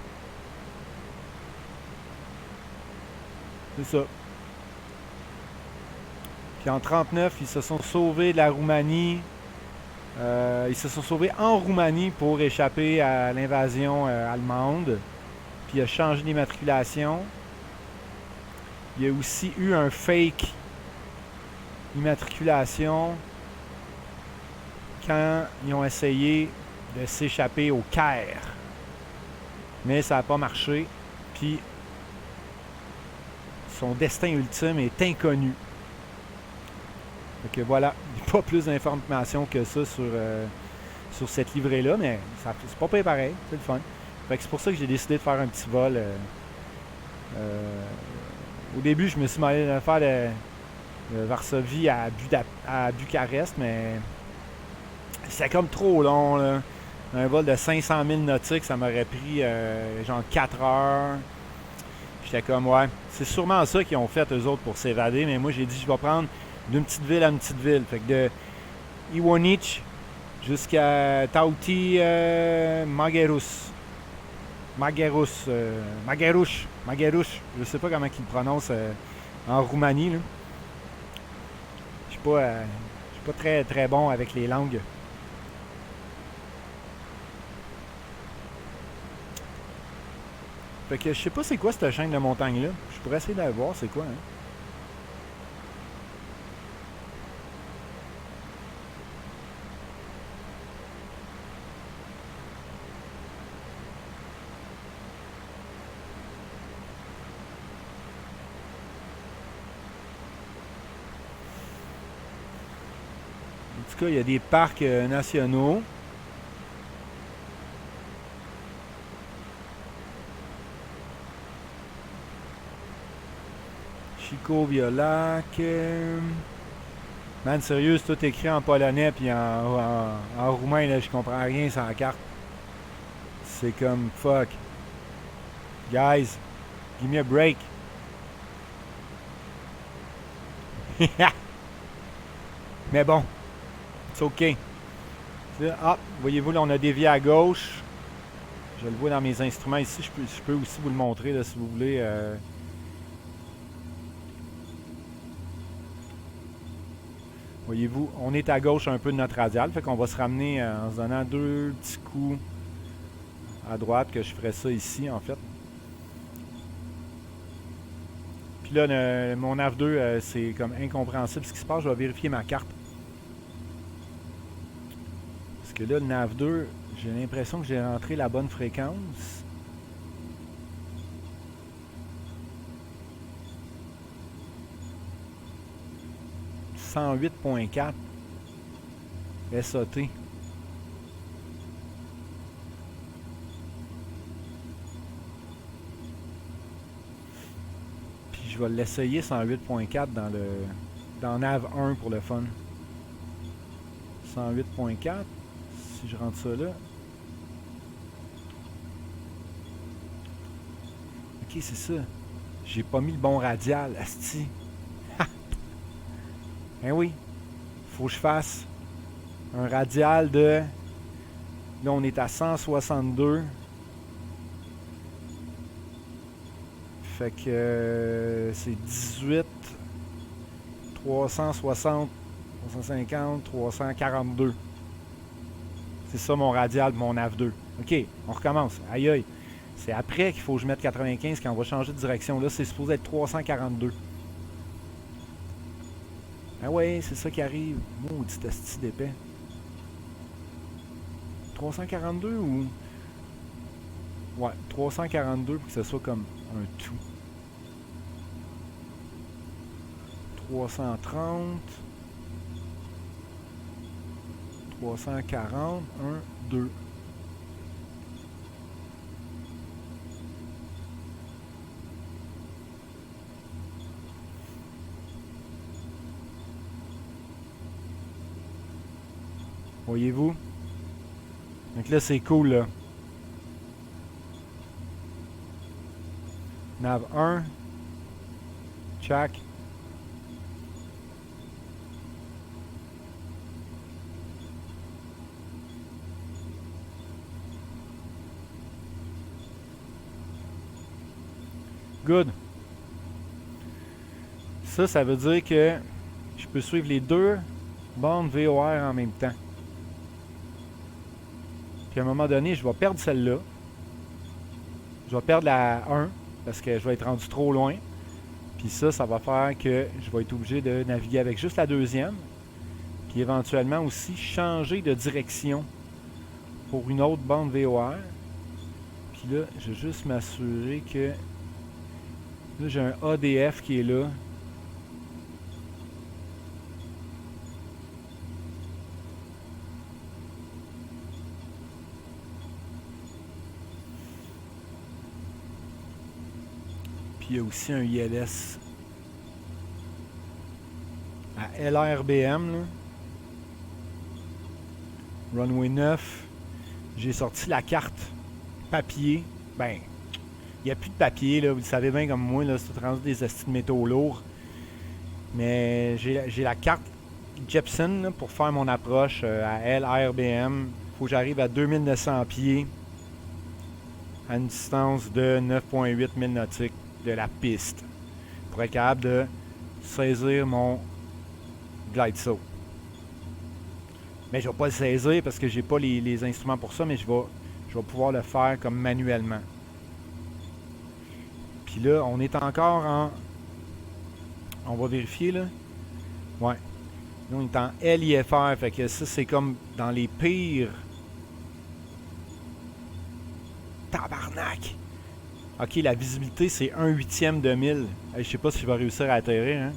C'est ça. Puis en 1939, ils se sont sauvés de la Roumanie. Ils se sont sauvés en Roumanie pour échapper à l'invasion allemande. Puis il a changé d'immatriculation. Il y a aussi eu un fake immatriculation quand ils ont essayé de s'échapper au Caire. Mais ça n'a pas marché. Puis son destin ultime est inconnu. Donc voilà, pas plus d'informations que ça sur cette livrée-là, mais c'est pas pareil, c'est le fun. Fait que c'est pour ça que j'ai décidé de faire un petit vol. Au début, je me suis allé faire de Varsovie à Bucarest, mais c'était comme trop long. Là. Un vol de 500 000 nautiques, ça m'aurait pris genre 4 heures. J'étais comme, ouais, c'est sûrement ça qu'ils ont fait eux autres pour s'évader, mais moi j'ai dit, je vais prendre d'une petite ville à une petite ville. Fait que de Iwonic jusqu'à Tauti Magerush. Je sais pas comment ils le prononcent en Roumanie. Là. Je suis pas très, très bon avec les langues. Fait que je sais pas c'est quoi cette chaîne de montagne-là. Je pourrais essayer d'aller voir c'est quoi. Hein? En tout cas, il y a des parcs nationaux. Chico-Violac. Man, sérieux, c'est tout écrit en polonais puis en roumain, là, je comprends rien sur la carte. C'est comme fuck. Guys, give me a break. Mais bon, c'est ok. Ah, voyez-vous, là, on a dévié à gauche. Je le vois dans mes instruments ici. Je peux aussi vous le montrer, là, si vous voulez. Voyez-vous, on est à gauche un peu de notre radial. Fait qu'on va se ramener en se donnant 2 petits coups à droite, que je ferais ça ici, en fait. Puis là, mon nav2, c'est comme incompréhensible ce qui se passe. Je vais vérifier ma carte. Parce que là, le nav2, j'ai l'impression que j'ai rentré la bonne fréquence. « 108.4 SAT. » Puis je vais l'essayer 108.4 dans nav 1 pour le fun. 108.4. Si je rentre ça là. Ok, c'est ça. J'ai pas mis le bon radial, asti. Ben oui. Faut que je fasse un radial de... Là, on est à 162. Fait que c'est 18, 360, 350, 342. C'est ça mon radial de mon nav2. OK, on recommence. Aïe aïe. C'est après qu'il faut que je mette 95 quand on va changer de direction. Là, c'est supposé être 342. Ah ouais, c'est ça qui arrive. Maudit asti d'épais. 342 ou... Ouais, 342 pour que ce soit comme un tout. 330. 340, 1, 2. Voyez-vous? Donc là, c'est cool, là. Nav 1. Check. Good. Ça veut dire que je peux suivre les deux bandes VOR en même temps. Puis à un moment donné, je vais perdre celle-là. Je vais perdre la 1 parce que je vais être rendu trop loin. Puis ça va faire que je vais être obligé de naviguer avec juste la deuxième. Puis éventuellement aussi changer de direction pour une autre bande VOR. Puis là, je vais juste m'assurer que... Là, j'ai un ADF qui est là. Puis il y a aussi un ILS à LRBM, là. Runway 9. J'ai sorti la carte papier. Ben, il n'y a plus de papier, là. Vous le savez bien comme moi, là, c'est rendu des astuces de métaux lourds. Mais j'ai la carte Jeppesen là, pour faire mon approche à LRBM. Il faut que j'arrive à 2900 pieds à une distance de 9,8 milles nautiques de la piste pour être capable de saisir mon glide saut. Mais je ne vais pas le saisir parce que j'ai pas les instruments pour ça, mais je vais pouvoir le faire comme manuellement. Puis là, on est encore en... On va vérifier, là. Ouais. Là, on est en LIFR, fait que ça, c'est comme dans les pires... Tabarnak! Ok, la visibilité, c'est 1/8 de mille. Hey, je sais pas si je vais réussir à atterrir, hein.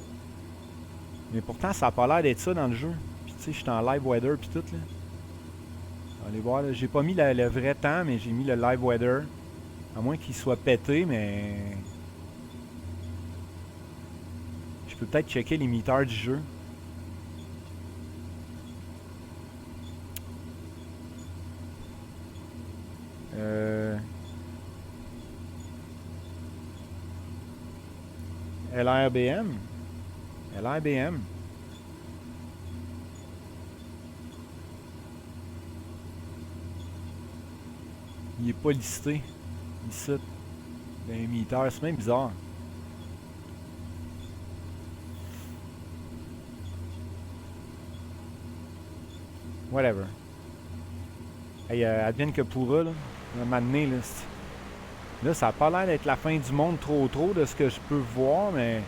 Mais pourtant, ça n'a pas l'air d'être ça dans le jeu. Puis tu sais, je suis en live weather puis tout, là. Allez voir, là. J'ai pas mis le vrai temps, mais j'ai mis le live weather. À moins qu'il soit pété, mais... Je peux peut-être checker les limiteurs du jeu. LRBM. LRBM. Il est pas listé. Ici. Dans les limiteurs. C'est même bizarre. Whatever. Hey, advienne que pourra, là. Un moment donné, là. Là, ça n'a pas l'air d'être la fin du monde trop de ce que je peux voir, mais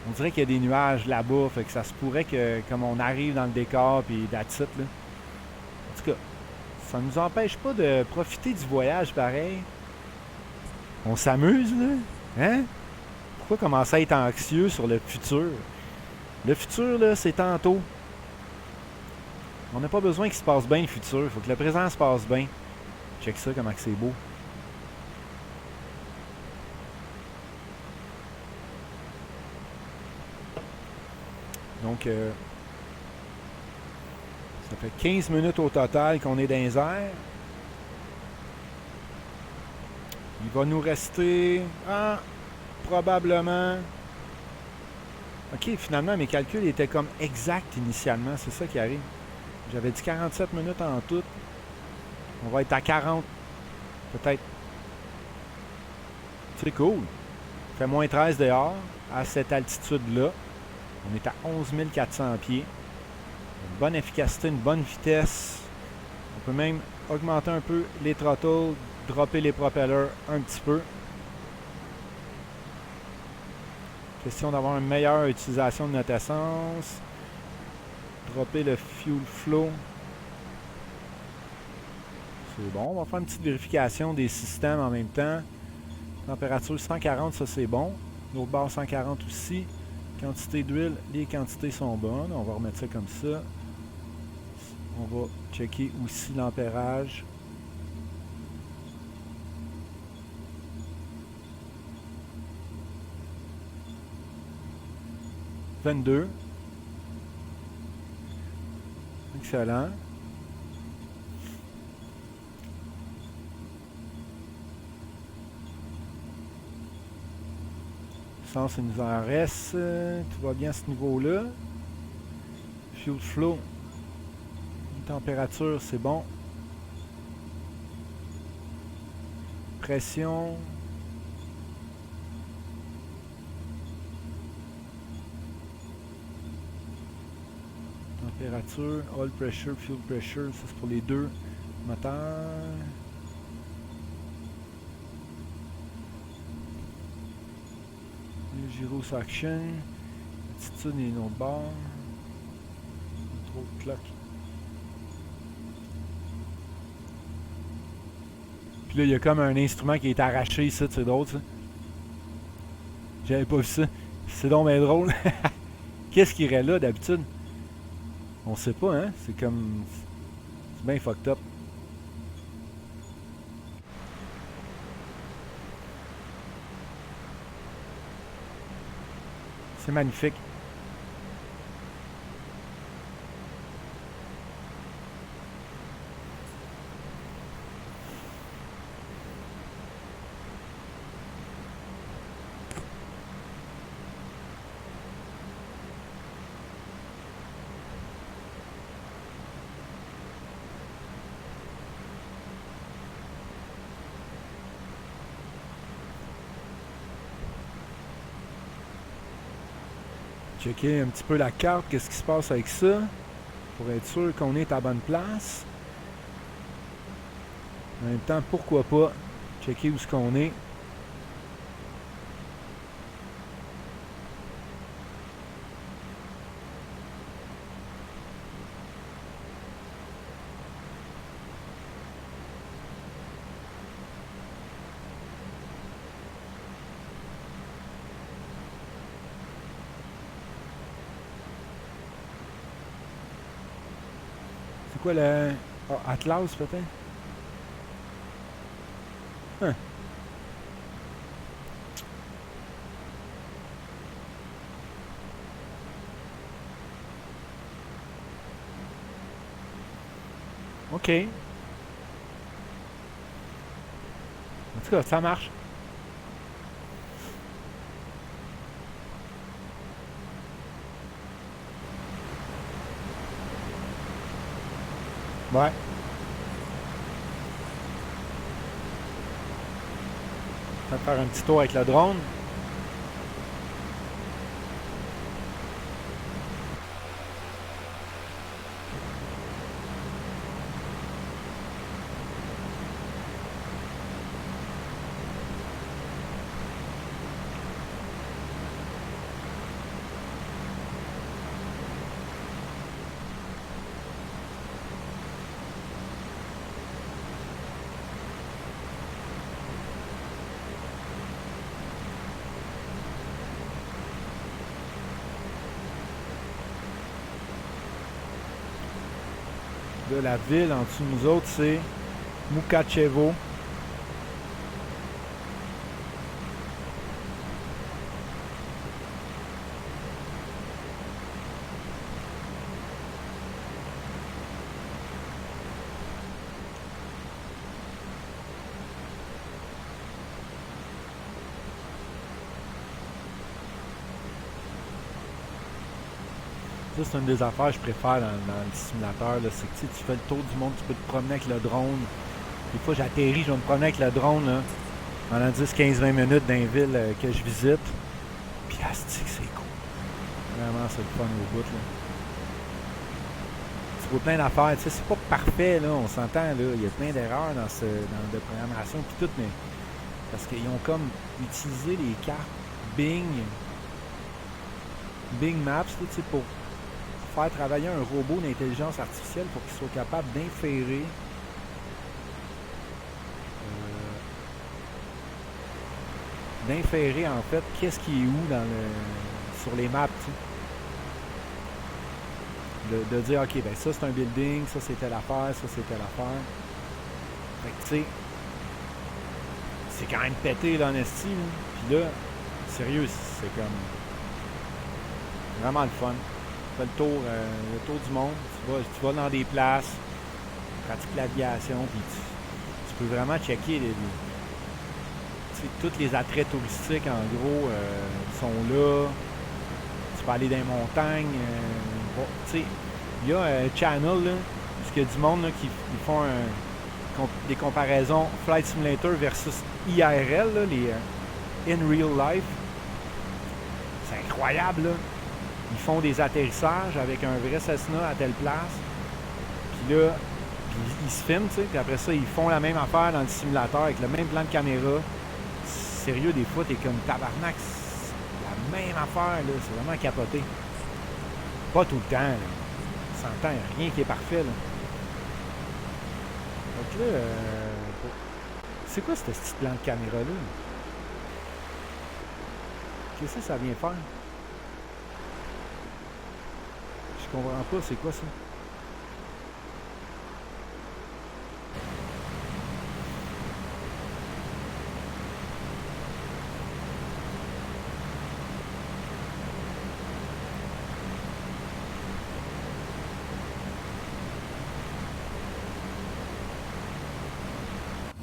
on dirait qu'il y a des nuages là-bas, fait que ça se pourrait que, comme on arrive dans le décor, puis that's it, là. En tout cas, ça ne nous empêche pas de profiter du voyage, pareil. On s'amuse, là. Hein? Pourquoi commencer à être anxieux sur le futur? Le futur, là, c'est tantôt. On n'a pas besoin qu'il se passe bien le futur. Il faut que le présent se passe bien. Check ça, comment que c'est beau. Donc, ça fait 15 minutes au total qu'on est dans les airs. Il va nous rester... probablement... Ok, finalement, mes calculs étaient comme exacts initialement. C'est ça qui arrive. J'avais dit 47 minutes en tout. On va être à 40. Peut-être. C'est cool. Il fait moins 13 dehors. À cette altitude-là. On est à 11 400 pieds. Une bonne efficacité, une bonne vitesse. On peut même augmenter un peu les throttles, dropper les propellers un petit peu. Question d'avoir une meilleure utilisation de notre essence. Dropper le fuel flow. C'est bon. On va faire une petite vérification des systèmes en même temps. Température 140, ça c'est bon. L'autre barre 140 aussi. Quantité d'huile, les quantités sont bonnes. On va remettre ça comme ça. On va checker aussi l'ampérage. 22. Excellent. Essence, il nous en reste. Tout va bien à ce niveau-là. Fuel flow. Température, c'est bon. Pression. Température, oil pressure, fuel pressure, ça c'est pour les deux moteurs. Le gyros action, attitude et nos bords. Trop de clock. Puis là, il y a comme un instrument qui est arraché ici, c'est drôle ça. J'avais pas vu ça. C'est donc bien drôle. Qu'est-ce qui irait là d'habitude? On sait pas, hein? C'est comme... C'est bien fucked up. C'est magnifique. Checker un petit peu la carte, qu'est-ce qui se passe avec ça, pour être sûr qu'on est à la bonne place. En même temps, pourquoi pas checker où est-ce qu'on est. C'est quoi le... Ah, Atlas peut-être? Hein. OK. En tout cas, ça marche. Ouais. On va faire un petit tour avec le drone. Là, la ville en dessous de nous autres, c'est Mukachevo. Ça, c'est une des affaires que je préfère dans le simulateur. C'est que tu fais le tour du monde, tu peux te promener avec le drone. Des fois, j'atterris, je vais me promener avec le drone là, pendant 10, 15, 20 minutes dans une ville que je visite. Puis, asti que c'est cool. Vraiment, c'est le fun au bout. Là. Tu vois plein d'affaires. Tu sais, c'est pas parfait, là, on s'entend. Là. Il y a plein d'erreurs dans de programmation puis tout, mais parce qu'ils ont comme utilisé les cartes Bing Maps là, tu sais, pour faire travailler un robot d'intelligence artificielle pour qu'il soit capable d'inférer en fait qu'est-ce qui est où dans sur les maps. Tu sais. de dire, ok, ben ça c'est un building, ça c'était l'affaire, ça c'était l'affaire. Fait que tu sais, c'est quand même pété dans l'esti. Puis là, sérieux, c'est comme vraiment le fun. Tu fais le tour du monde, tu vas dans des places, tu pratiques l'aviation, puis tu peux vraiment checker tous les attraits touristiques, en gros, sont là. Tu peux aller dans les montagnes. Bon, tu sais, il y a un channel, là, parce qu'il y a du monde là, qui font des comparaisons Flight Simulator versus IRL, là, les in real life. C'est incroyable, là. Ils font des atterrissages avec un vrai Cessna à telle place. Puis là, ils se filment, tu sais. Puis après ça, ils font la même affaire dans le simulateur avec le même plan de caméra. Sérieux, des fois, t'es comme tabarnak. C'est la même affaire, là. C'est vraiment capoté. Pas tout le temps, là. On s'entend, rien qui est parfait, là. Donc là, c'est quoi ce petit plan de caméra-là? Qu'est-ce que ça vient faire? Je comprends pas, c'est quoi ça?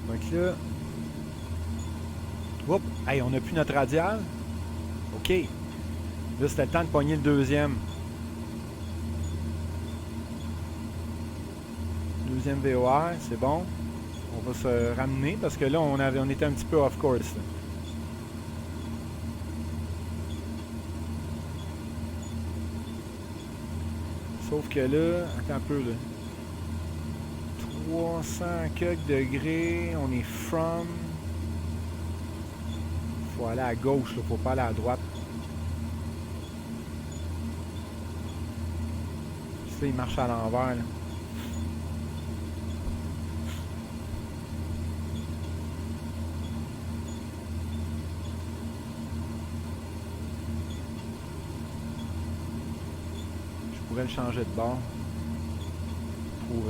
Donc là... Oups! Hey, on n'a plus notre radial. OK. Là, c'était le temps de pogner le deuxième. Deuxième VOR, c'est bon. On va se ramener parce que là, on était un petit peu off course. Là. Sauf que là, attends un peu là. 300 quelques degrés, on est from. Faut aller à gauche, là, faut pas aller à droite. Ça, il marche à l'envers. Là. Je pourrais le changer de bord. Pour...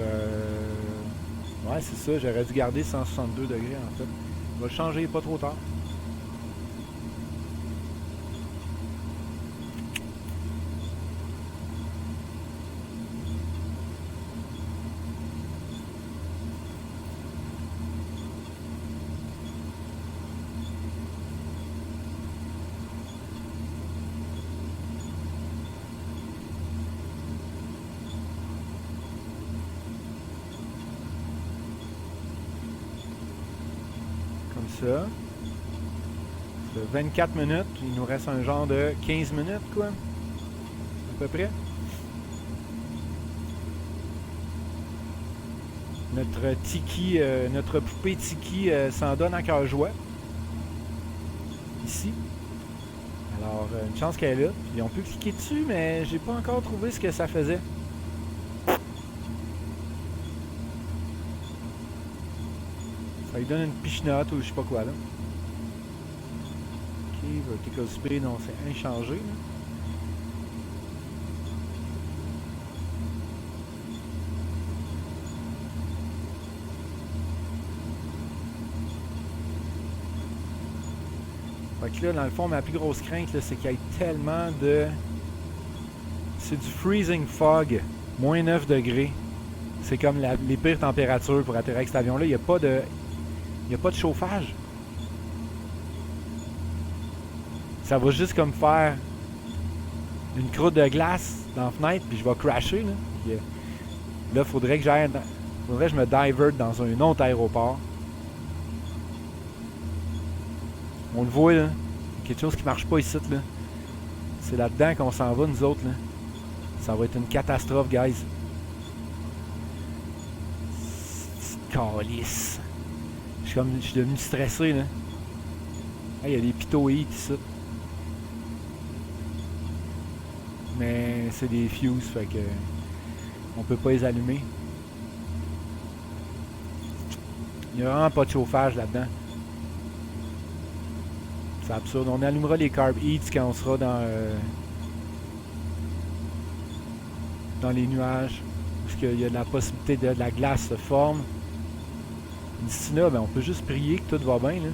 Ouais, c'est ça, j'aurais dû garder 162 degrés en fait. On va le changer pas trop tard. Ça. Ça fait 24 minutes. Il nous reste un genre de 15 minutes, quoi. À peu près. Notre Tiki, notre poupée Tiki s'en donne à cœur joie. Ici. Alors, une chance qu'elle est là. Puis on peut cliquer dessus, mais j'ai pas encore trouvé ce que ça faisait. Ça lui donne une pichenote ou je sais pas quoi là. Ok, vertical speed, non, c'est inchangé. Là. Fait que là, dans le fond, ma plus grosse crainte, là, c'est qu'il y ait tellement de... C'est du freezing fog, moins 9 degrés. C'est comme les pires températures pour atterrir avec cet avion-là. Il n'y a pas de... Il n'y a pas de chauffage. Ça va juste comme faire une croûte de glace dans la fenêtre, puis je vais crasher. Là, là faudrait que je me diverte dans un autre aéroport. On le voit, là. Quelque chose qui marche pas ici, là. C'est là-dedans qu'on s'en va, nous autres, là. Ça va être une catastrophe, guys. C'est calice. Je suis devenu stressé, là. Il y a des pitoïdes ici. Mais c'est des fuses, fait que on peut pas les allumer. Il n'y a vraiment pas de chauffage là-dedans. C'est absurde. On allumera les carb heats quand on sera dans dans les nuages, parce qu'il y a de la possibilité de la glace se forme. D'ici là, ben, on peut juste prier que tout va bien, là,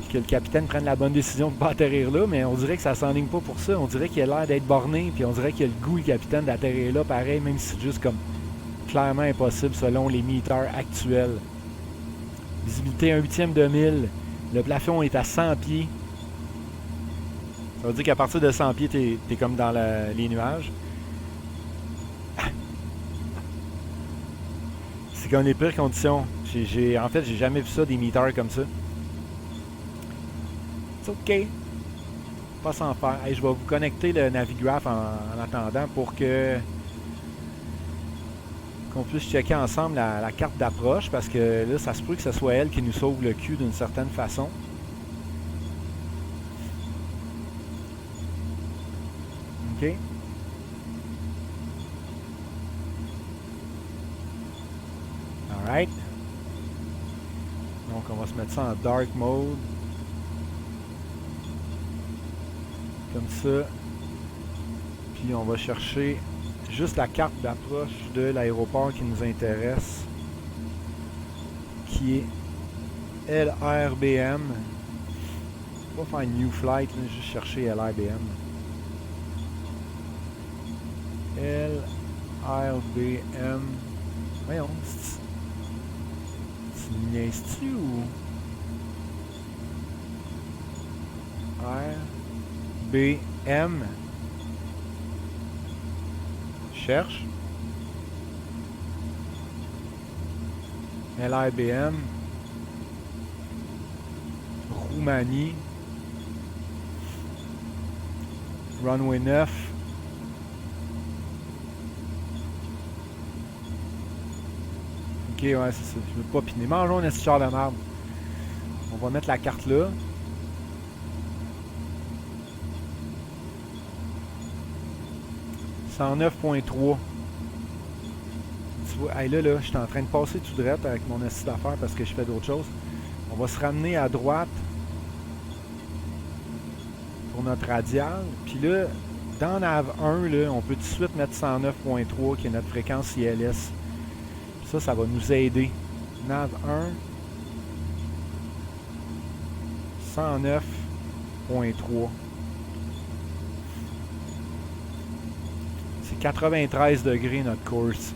puis que le capitaine prenne la bonne décision de ne pas atterrir là, mais on dirait que ça s'enligne pas pour ça. On dirait qu'il a l'air d'être borné, puis on dirait qu'il a le goût, le capitaine, d'atterrir là, pareil, même si c'est juste comme clairement impossible selon les meters actuels. Visibilité 1/8 de mille. Le plafond est à 100 pieds. Ça veut dire qu'à partir de 100 pieds, t'es comme dans les nuages. C'est comme les pires conditions. En fait, j'ai jamais vu ça, des meters comme ça. C'est OK. Pas sans faire. Hey, je vais vous connecter le Navigraph en attendant pour qu'on puisse checker ensemble la carte d'approche, parce que là, ça se peut que ce soit elle qui nous sauve le cul d'une certaine façon. OK. Alright. Donc, on va se mettre ça en dark mode. Comme ça. Puis, on va chercher juste la carte d'approche de l'aéroport qui nous intéresse, qui est LRBM. On va faire New Flight, là, juste chercher LRBM. LRBM. Voyons, tu niaises-tu ou... RBM. Cherche. LRBM. Roumanie. Runway 9. Ok, ouais, c'est ça. Je veux pas piner. Mangeons un esticheur de marbre. On va mettre la carte là. « 109.3. » Tu vois, hey, là, je suis en train de passer tout droit avec mon esti d'affaires parce que je fais d'autres choses. On va se ramener à droite pour notre radial. Puis là, dans NAV1, là, on peut tout de suite mettre 109.3 qui est notre fréquence ILS. Ça va nous aider. NAV1, 109.3. C'est 93 degrés notre course.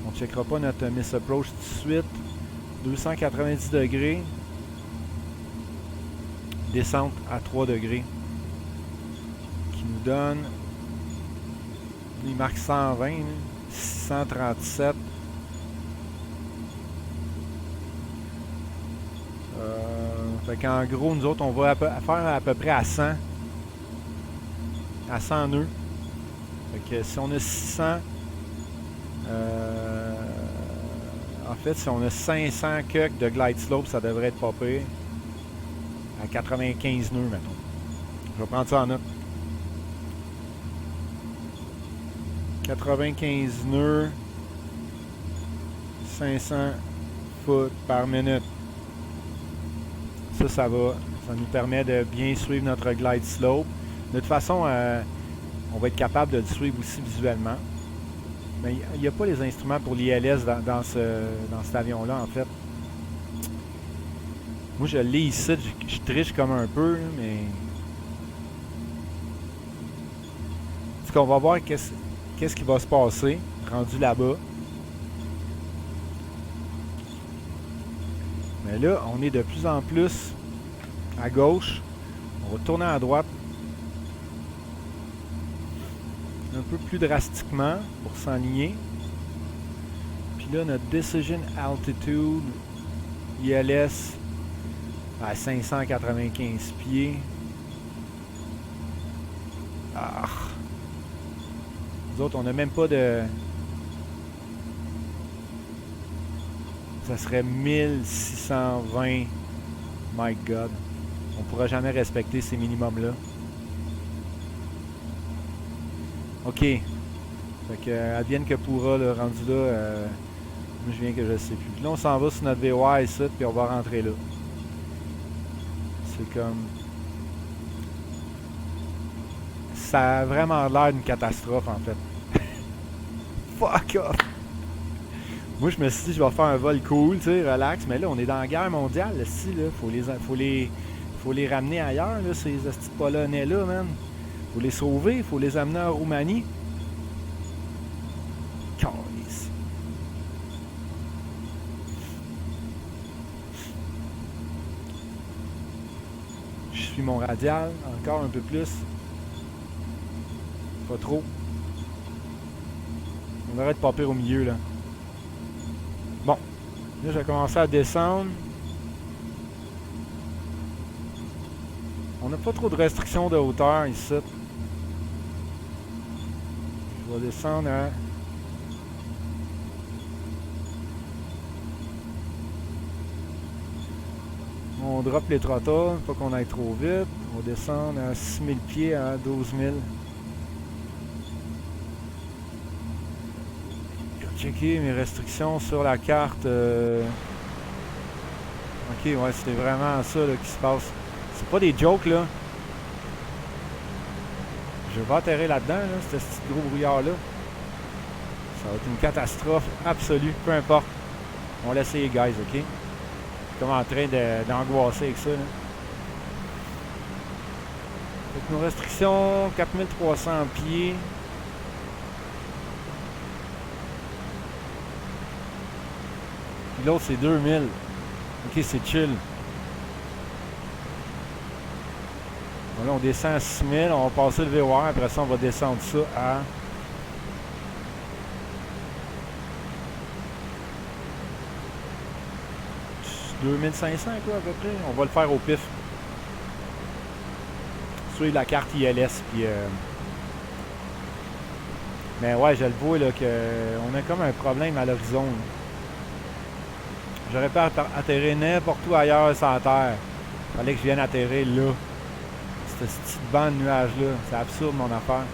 On ne checkera pas notre miss approach tout de suite. 290 degrés. Descente à 3 degrés. Qui nous donne... Il marque 120. Là. 637. Fait qu'en gros, nous autres, on va faire à peu près à 100. À 100 nœuds. Fait que si on a 600... en fait, si on a 500 cucks de glide slope, ça devrait être pas pire. À 95 nœuds, mettons. Je vais prendre ça en note. 95 nœuds, 500 foot par minute. Ça va. Ça nous permet de bien suivre notre glide slope. De toute façon, on va être capable de le suivre aussi visuellement. Mais il n'y a pas les instruments pour l'ILS dans cet avion-là, en fait. Moi, je l'ai ici. Je triche comme un peu, mais... En tout cas, on va voir qu'est-ce qui va se passer rendu là-bas. Mais là, on est de plus en plus à gauche. On va tourner à droite un peu plus drastiquement pour s'enligner. Puis là, notre Decision Altitude ILS à 595 pieds. Ah. Nous autres, on n'a même pas de... Ça serait 1620. My God. On ne pourra jamais respecter ces minimums-là. OK. Fait que, advienne que pourra, le rendu là, moi je viens que je ne sais plus. Puis là, on s'en va sur notre VOI ici, puis on va rentrer là. C'est comme ça a vraiment l'air d'une catastrophe en fait. Fuck off! Moi, je me suis dit, je vais faire un vol cool, tu sais, relax. Mais là, on est dans la guerre mondiale, là, là. Faut les ramener ailleurs, là, ces petits Polonais-là, man. Faut les sauver, faut les amener en Roumanie. Calice. Je suis mon radial, encore un peu plus. Pas trop. On arrête de popper au milieu, là. Bon. Là, j'ai commencé à descendre. On n'a pas trop de restrictions de hauteur ici. Je vais descendre à... On drop les trottoirs, pas qu'on aille trop vite. On va descendre à 6000 pieds à 12 000. Checker mes restrictions sur la carte. Ok, ouais, c'était vraiment ça là, qui se passe. C'est pas des jokes là. Je vais atterrir là-dedans, là, ce petit gros brouillard-là. Ça va être une catastrophe absolue, peu importe. On va laisser les guys, ok? Je suis comme en train d'angoisser avec ça. Là. Donc, nos restrictions, 4300 pieds. Puis l'autre, c'est 2000. Ok, c'est chill. Bon, là, on descend à 6000. On va passer le VOR. Après ça, on va descendre ça à... « 2500 quoi à peu près. On va le faire au pif. Suivre la carte ILS. Puis, mais ouais, je le vois là qu'on a comme un problème à l'horizon. J'aurais pu atterrir n'importe où ailleurs sur la Terre. Fallait que je vienne atterrir là. Cette petite bande de nuages-là. C'est absurde mon affaire.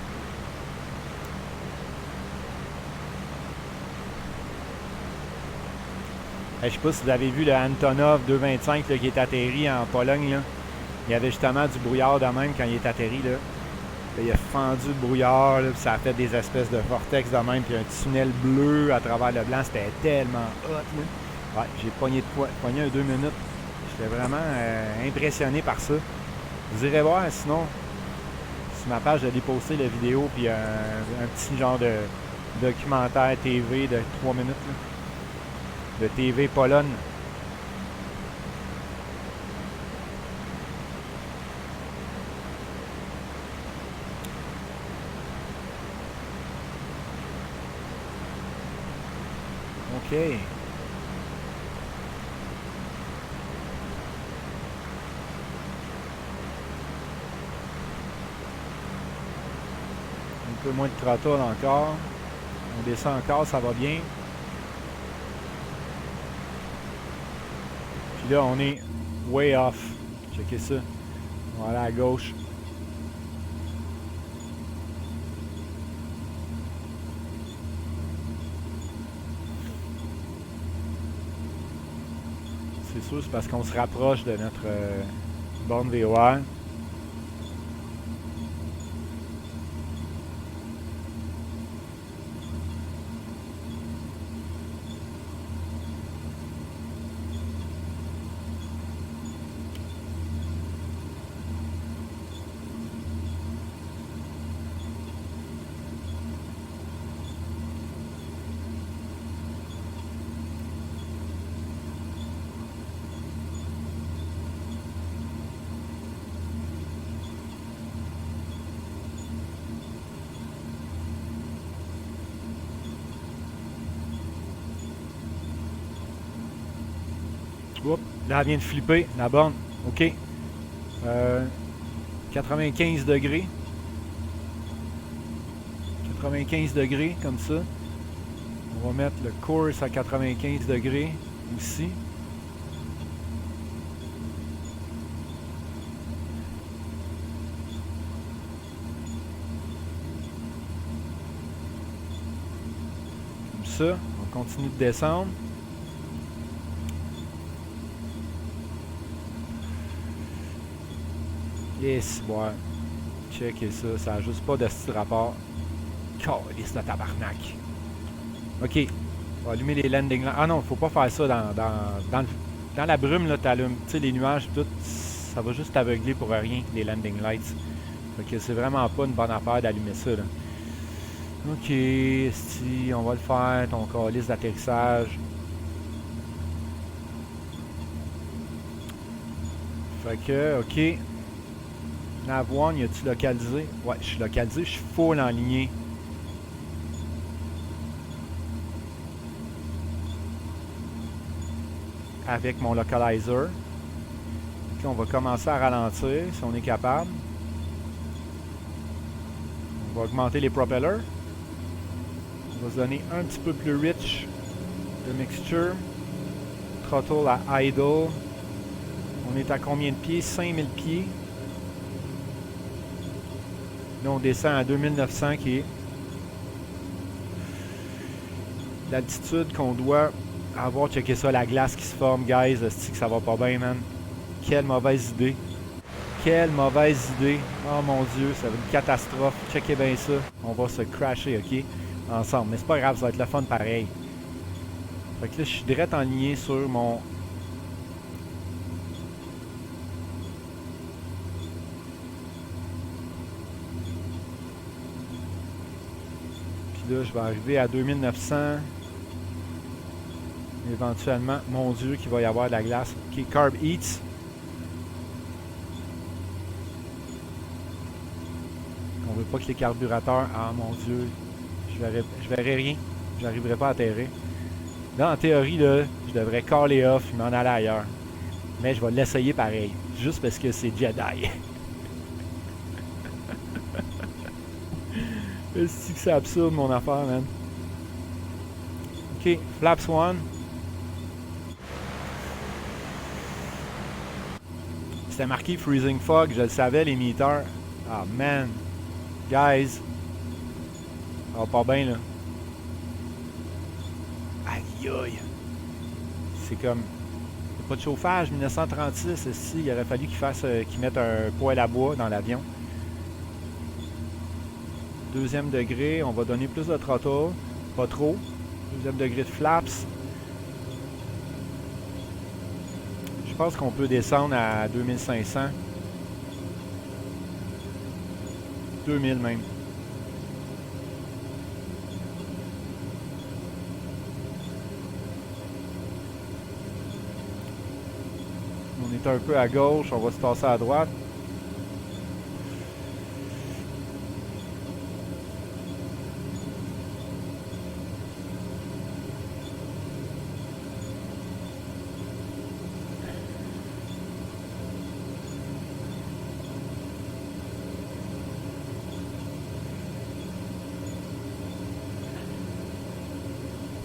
Hey, je sais pas si vous avez vu le Antonov 225 là, qui est atterri en Pologne. Là. Il y avait justement du brouillard de même quand il est atterri. Là. Là, il a fendu le brouillard, là, puis ça a fait des espèces de vortex de même, puis un tunnel bleu à travers le blanc. C'était tellement hot. Là. Ouais, j'ai pogné un 2 minutes. J'étais vraiment impressionné par ça. Vous irez voir, sinon, sur ma page, j'allais poster la vidéo, puis un petit genre de documentaire TV de 3 minutes. Là. De TV Pologne. OK. Un peu moins de trottoir encore. On descend encore, ça va bien. Puis là, on est way off. Checkez ça. On va aller à gauche. C'est sûr, c'est parce qu'on se rapproche de notre borne VOR. Oups, là, elle vient de flipper, la borne. OK. 95 degrés. 95 degrés, comme ça. On va mettre le course à 95 degrés aussi. Comme ça, on continue de descendre. Yes, ouais. Checkez ça, ça n'a juste pas de style rapport. Calisse de tabarnak. Ok, on va allumer les landing lights. Ah non, faut pas faire ça dans la brume, là, t'allumes, tu sais, les nuages, tout, ça va juste t'aveugler pour rien, les landing lights. Fait que c'est vraiment pas une bonne affaire d'allumer ça, là. Ok, si on va le faire, ton calice d'atterrissage. Fait que, ok. Nav1, y a-tu localisé? Ouais, je suis localisé, je suis full en lignée. Avec mon localizer. Ok, on va commencer à ralentir si on est capable. On va augmenter les propellers. On va se donner un petit peu plus rich de mixture. Throttle à idle. On est à combien de pieds? 5000 pieds. Là, on descend à 2900 qui est l'altitude qu'on doit avoir. Checké ça, la glace qui se forme, guys. C'est que ça va pas bien, man. Quelle mauvaise idée. Quelle mauvaise idée. Oh mon Dieu, ça va être une catastrophe. Checkez bien ça. On va se crasher, ok? Ensemble. Mais c'est pas grave, ça va être le fun pareil. Fait que là, je suis direct en ligne sur mon... Puis là, je vais arriver à 2900. Éventuellement, mon Dieu, qu'il va y avoir de la glace. Ok, Carb Eats. On veut pas que les carburateurs... Ah mon Dieu, je verrai rien. J'arriverai pas à atterrir. Là, en théorie, là, je devrais caller off et m'en aller ailleurs. Mais je vais l'essayer pareil. Juste parce que c'est Jedi. Est-ce que c'est absurde mon affaire, man? Ok, Flaps 1. C'était marqué Freezing Fog, je le savais, les meters. Ah, man. Guys. Ça va pas bien, là. Aïe, aïe. C'est comme... Il n'y a pas de chauffage, 1936, ici, il aurait fallu qu'ils mettent un poêle à bois dans l'avion. Deuxième degré, on va donner plus de throttle. Pas trop. Deuxième degré de flaps. Je pense qu'on peut descendre à 2500. 2000 même. On est un peu à gauche, on va se tasser à droite.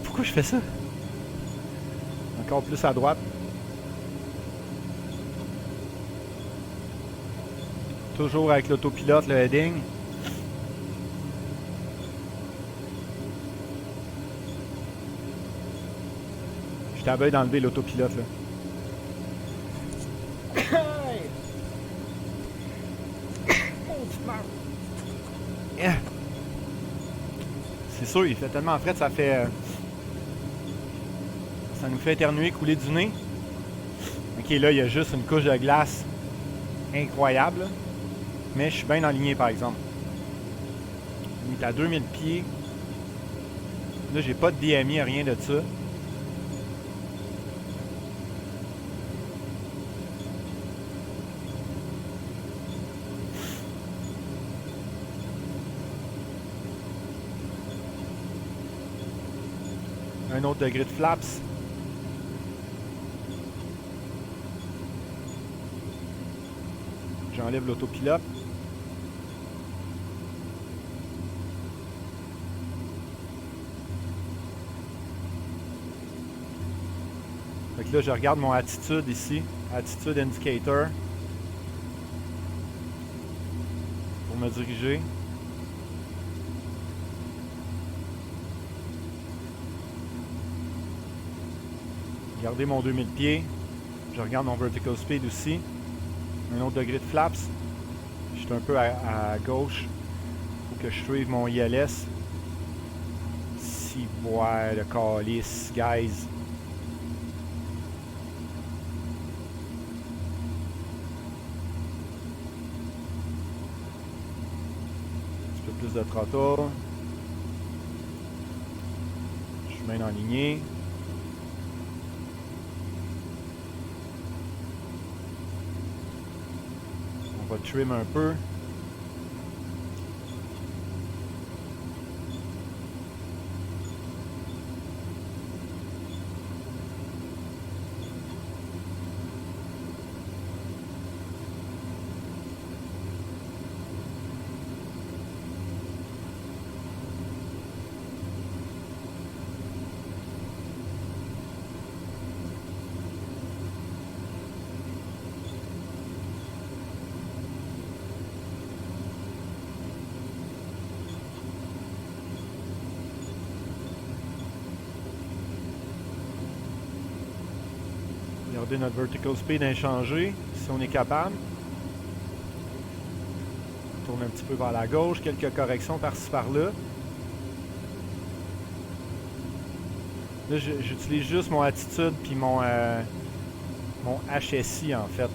Pourquoi je fais ça? Encore plus à droite. Toujours avec l'autopilote, le heading. Je t'avais d'enlever l'autopilote là. Yeah. C'est sûr, il fait tellement frais, ça fait... ça nous fait éternuer, couler du nez. Ok, là, il y a juste une couche de glace incroyable. Mais je suis bien aligné, par exemple. On est à 2000 pieds. Là, j'ai pas de DMI, rien de ça. Un autre degré de flaps. J'enlève l'autopilote. Fait que là, je regarde mon attitude ici. Attitude indicator. Pour me diriger. Regardez mon 2000 pieds. Je regarde mon vertical speed aussi. Un autre degré de flaps. Je Je suis un peu à gauche. Faut que je suive mon ILS. Si, ouais, le calice, guys. Un petit peu plus de throttle. Je suis bien enligné. On va trim un peu. Regardez notre vertical speed inchangé, si on est capable. On tourne un petit peu vers la gauche, quelques corrections par-ci par-là. Là, j'utilise juste mon attitude puis mon HSI en fait.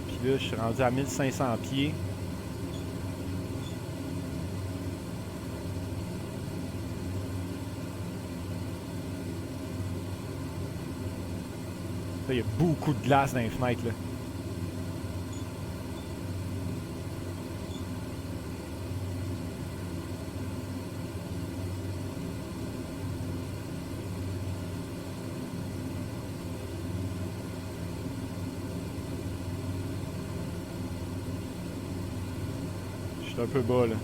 Puis là, je suis rendu à 1500 pieds. Là, il y a beaucoup de glace dans les fenêtres, là. Je suis un peu bas, là.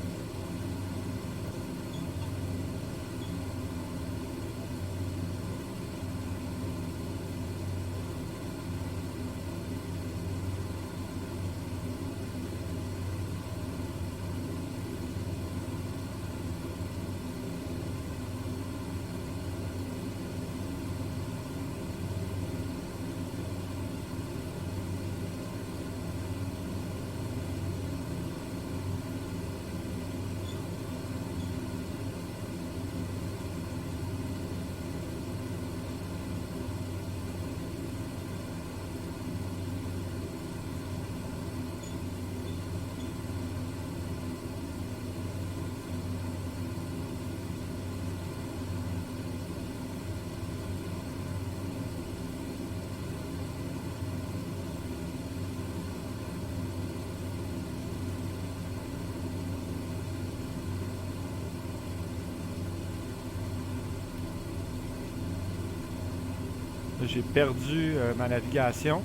Là, j'ai perdu ma navigation.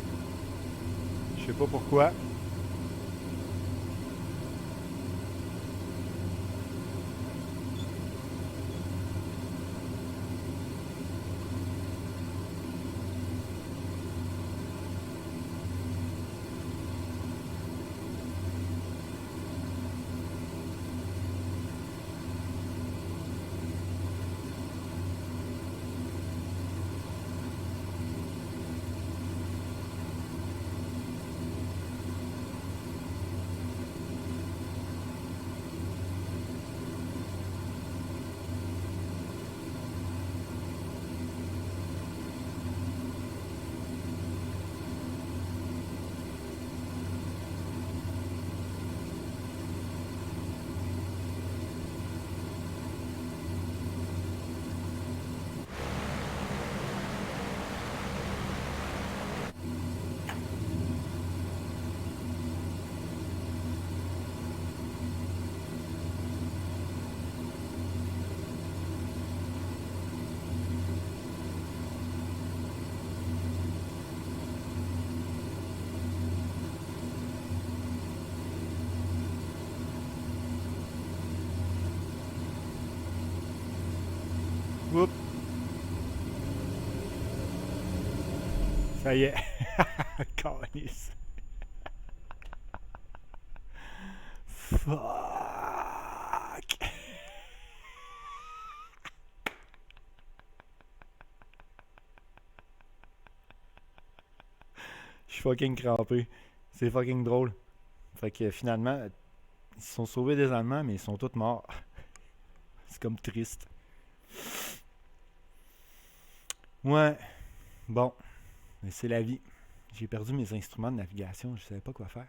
Je sais pas pourquoi. Oups. Ça y est. Calice. Fuck. Je suis fucking crampé. C'est fucking drôle. Fait que finalement, Ils se sont sauvés des Allemands, mais ils sont tous morts. C'est comme triste. Ouais, bon, mais c'est la vie. J'ai perdu mes instruments de navigation, je savais pas quoi faire.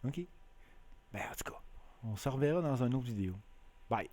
Ok. Ben, en tout cas, on se reverra dans une autre vidéo. Bye.